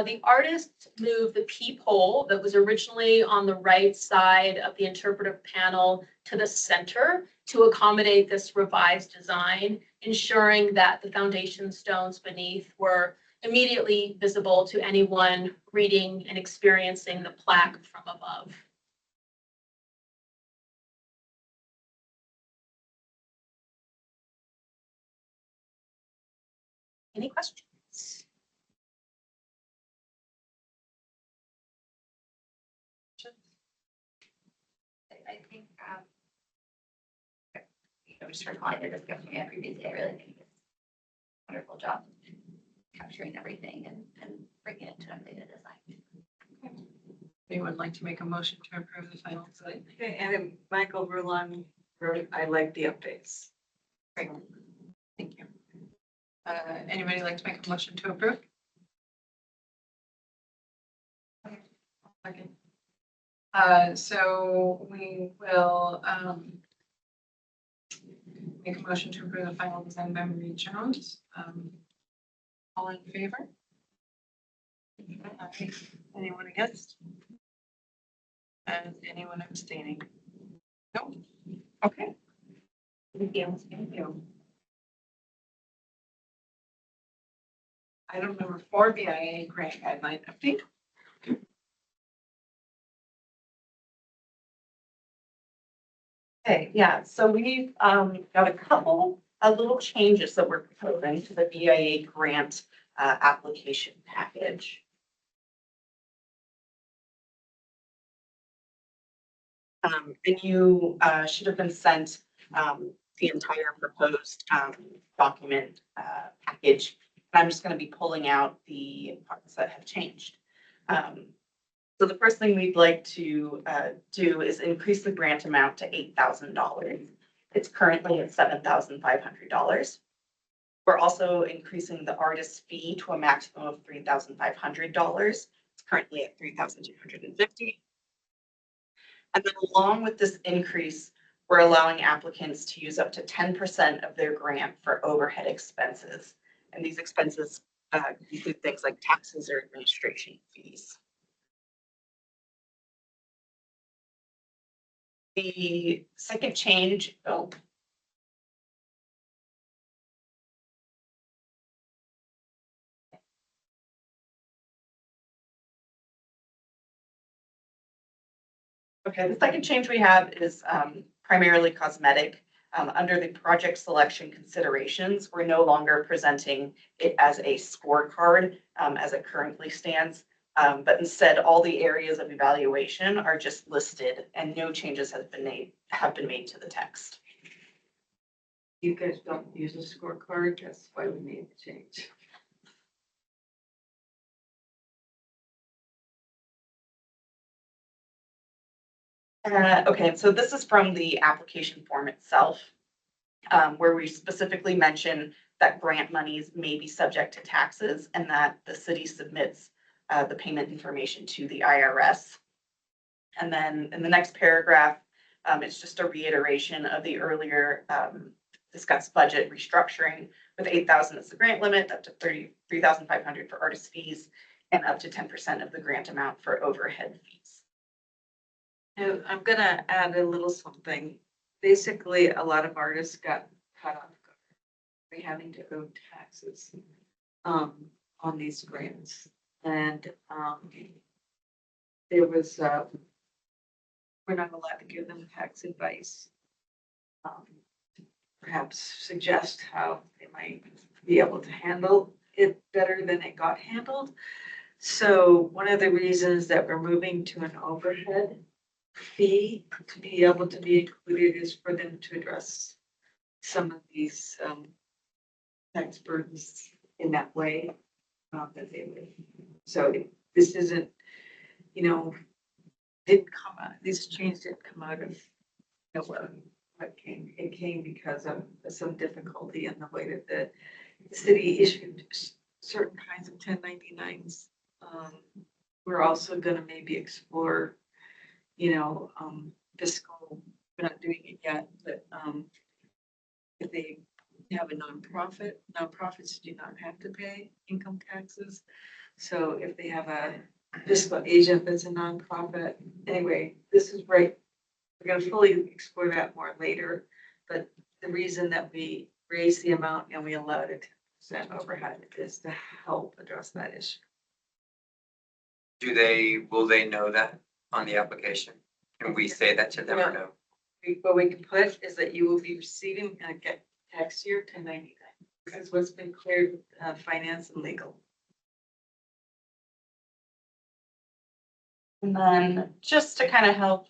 the artist moved the peephole that was originally on the right side of the interpretive panel to the center to accommodate this revised design, ensuring that the foundation stones beneath were immediately visible to anyone reading and experiencing the plaque from above. Any questions? I think, just for calling it a discussion every day, I really think it's a wonderful job capturing everything and bringing it to updated design. Anyone like to make a motion to approve the final design? Okay, and then Michael Rulon wrote, I like the updates. Great. Thank you. Anybody like to make a motion to approve? Okay. So we will make a motion to approve the final design by Marie Jones. All in favor? Anyone against? And anyone abstaining? No. Okay. Thank you. Item number 4, BIA grant guideline update. Okay, yeah, so we've got a couple of little changes that we're proposing to the BIA grant application package. And you should have been sent the entire proposed document package. I'm just going to be pulling out the parts that have changed. So the first thing we'd like to do is increase the grant amount to $8,000. It's currently at $7,500. We're also increasing the artist fee to a maximum of $3,500. It's currently at $3,250. And then along with this increase, we're allowing applicants to use up to 10% of their grant for overhead expenses. And these expenses include things like taxes or administration fees. The second change, okay, the second change we have is primarily cosmetic. Under the project selection considerations, we're no longer presenting it as a scorecard as it currently stands. But instead, all the areas of evaluation are just listed and no changes have been made to the text. You guys don't use a scorecard, that's why we made the change. Okay, so this is from the application form itself, where we specifically mention that grant monies may be subject to taxes and that the city submits the payment information to the IRS. And then in the next paragraph, it's just a reiteration of the earlier discussed budget restructuring, with 8,000 as the grant limit, up to 33,500 for artist fees, and up to 10% of the grant amount for overhead fees. And I'm gonna add a little something. Basically, a lot of artists got cut off guard by having to owe taxes on these grants. And there was we're not allowed to give them tax advice. Perhaps suggest how they might be able to handle it better than it got handled. So one of the reasons that we're moving to an overhead fee to be able to be included is for them to address some of these tax burdens in that way that they would. So this isn't, didn't come out, these changes didn't come out of nowhere. It came because of some difficulty in the way that the city issued certain kinds of 1099s. We're also gonna maybe explore, fiscal, we're not doing it yet, but if they have a nonprofit, nonprofits do not have to pay income taxes. So if they have a fiscal agent that's a nonprofit, anyway, this is right. We're gonna fully explore that more later, but the reason that we raised the amount and we allowed it 10% overhead is to help address that issue. Will they know that on the application? Can we say that to them or no? What we can put is that you will be receiving a get tax year 1099. This is what's been cleared with finance and legal. And then just to kind of help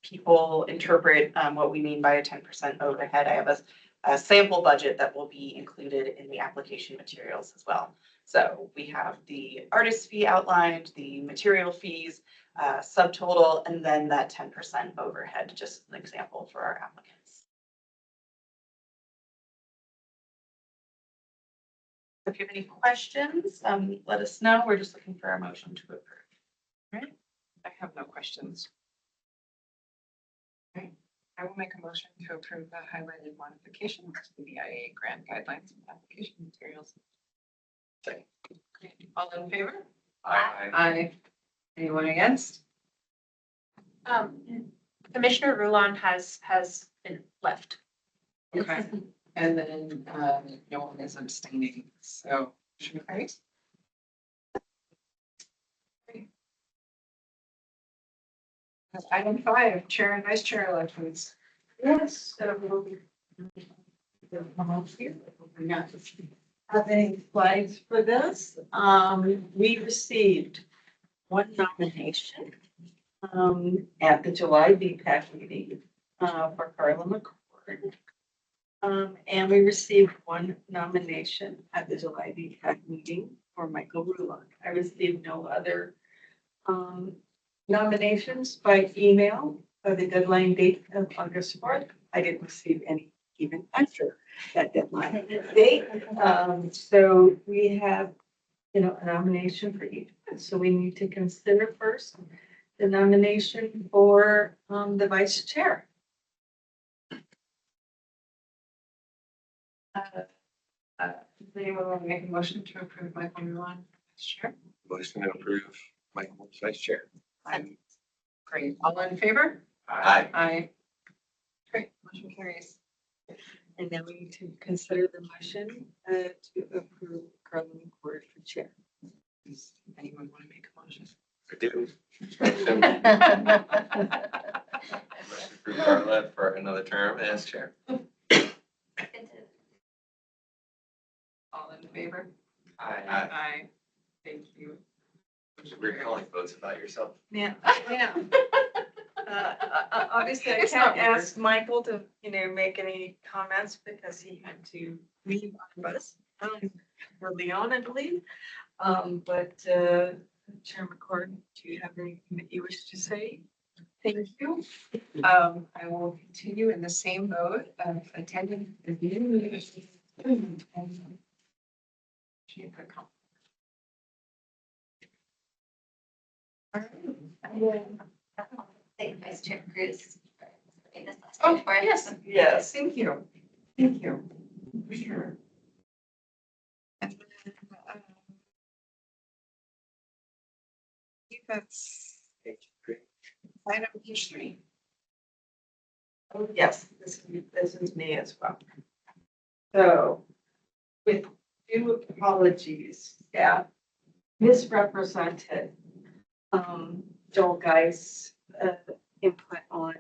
people interpret what we mean by a 10% overhead, I have a sample budget that will be included in the application materials as well. So we have the artist fee outlined, the material fees, subtotal, and then that 10% overhead, just an example for our applicants. If you have any questions, let us know. We're just looking for a motion to approve. Right? I have no questions. Okay, I will make a motion to approve the highlighted modifications to the BIA grant guidelines and application materials. Second. All in favor? Aye. Aye. Anyone against? Commissioner Rulon has been left. Okay, and then no one is abstaining, so motion carries. Item 5, chair and vice chair elections. Yes, so we'll not have any slides for this. We received one nomination at the July BPAC meeting for Carla McCord. And we received one nomination at the July BPAC meeting for Michael Rulon. I received no other nominations by email by the deadline date of August 4th. I didn't receive any even after that deadline date. So we have, a nomination for each. So we need to consider first the nomination for the vice chair. Does anyone want to make a motion to approve Michael Rulon as chair? Motion to approve Michael as vice chair. Great, all in favor? Aye. Aye. Great, motion carries. And then we need to consider the motion to approve Carla McCord for chair. Does anyone want to make a motion? I do. Motion to approve Carla for another term as chair. All in favor? Aye. Aye. Thank you. We're calling votes about yourself. Yeah, yeah. Obviously, I It's can't not weird. ask Michael to, make any comments because he had to leave on bus for Leon, I believe. But Chair McCord, do you have anything that you wish to say? Thank you. I will continue in the same mode of attending the meeting. Thank Vice Chair Cruz. Oh, yes, yes, thank you. Thank you. Sure. And then, I think that's item page 3. Oh, yes, this is me as well. So with due apologies, staff misrepresented Joel Geis' input on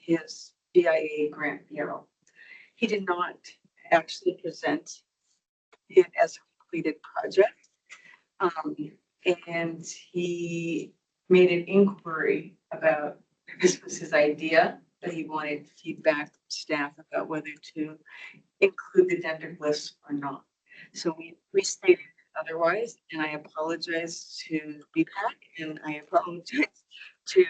his BIA grant bureau. He did not actually present it as a completed project. And he made an inquiry about, this was his idea, that he wanted feedback from staff about whether to include the dendroglyphs or not. So we restated it otherwise, and I apologize to BPAC and I apologize to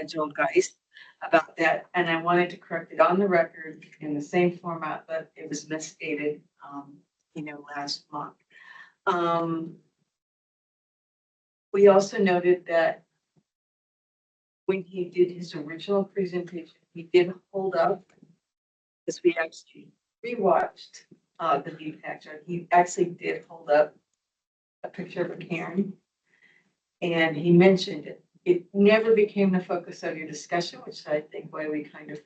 Joel Geis about that. And I wanted to correct it on the record in the same format that it was misstated, last month. We also noted that when he did his original presentation, he did hold up, because we actually rewatched the VPAC chart. He actually did hold up a picture of a Karen, and he mentioned it. It never became the focus of your discussion, which I think why we kind of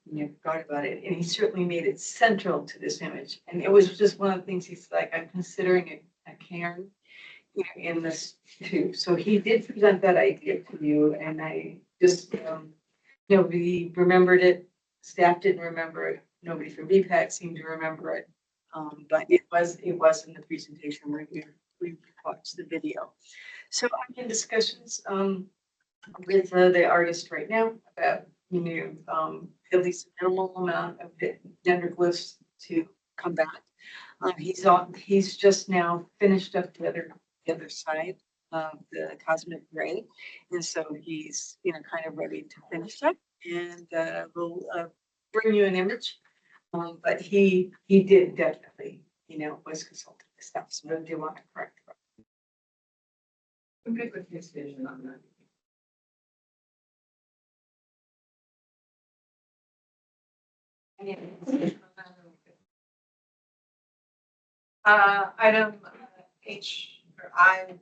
forgot about it. And he certainly made it central to this image. And it was just one of the things he's like, I'm considering a Karen in this too. So he did present that idea to you, and I just, nobody remembered it. Staff didn't remember it. Nobody from VPAC seemed to remember it. But it was in the presentation where we watched the video. So I'm in discussions with the artist right now about, at least a minimal amount of dendroglyphs to come back. He's just now finished up the other side of the cosmic gray. And so he's, kind of ready to finish up, and we'll bring you an image. But he did definitely, was consulted with stuff. So I do want to correct. I'm good with his vision on that. Item H, or I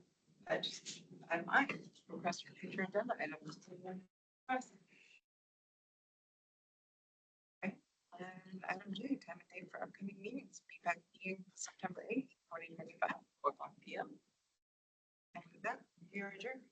request for future agenda items. Okay, and item J, time and date for upcoming meetings, feedback meeting September 8th, 2025, 4 p.m. And with that, we are adjourned.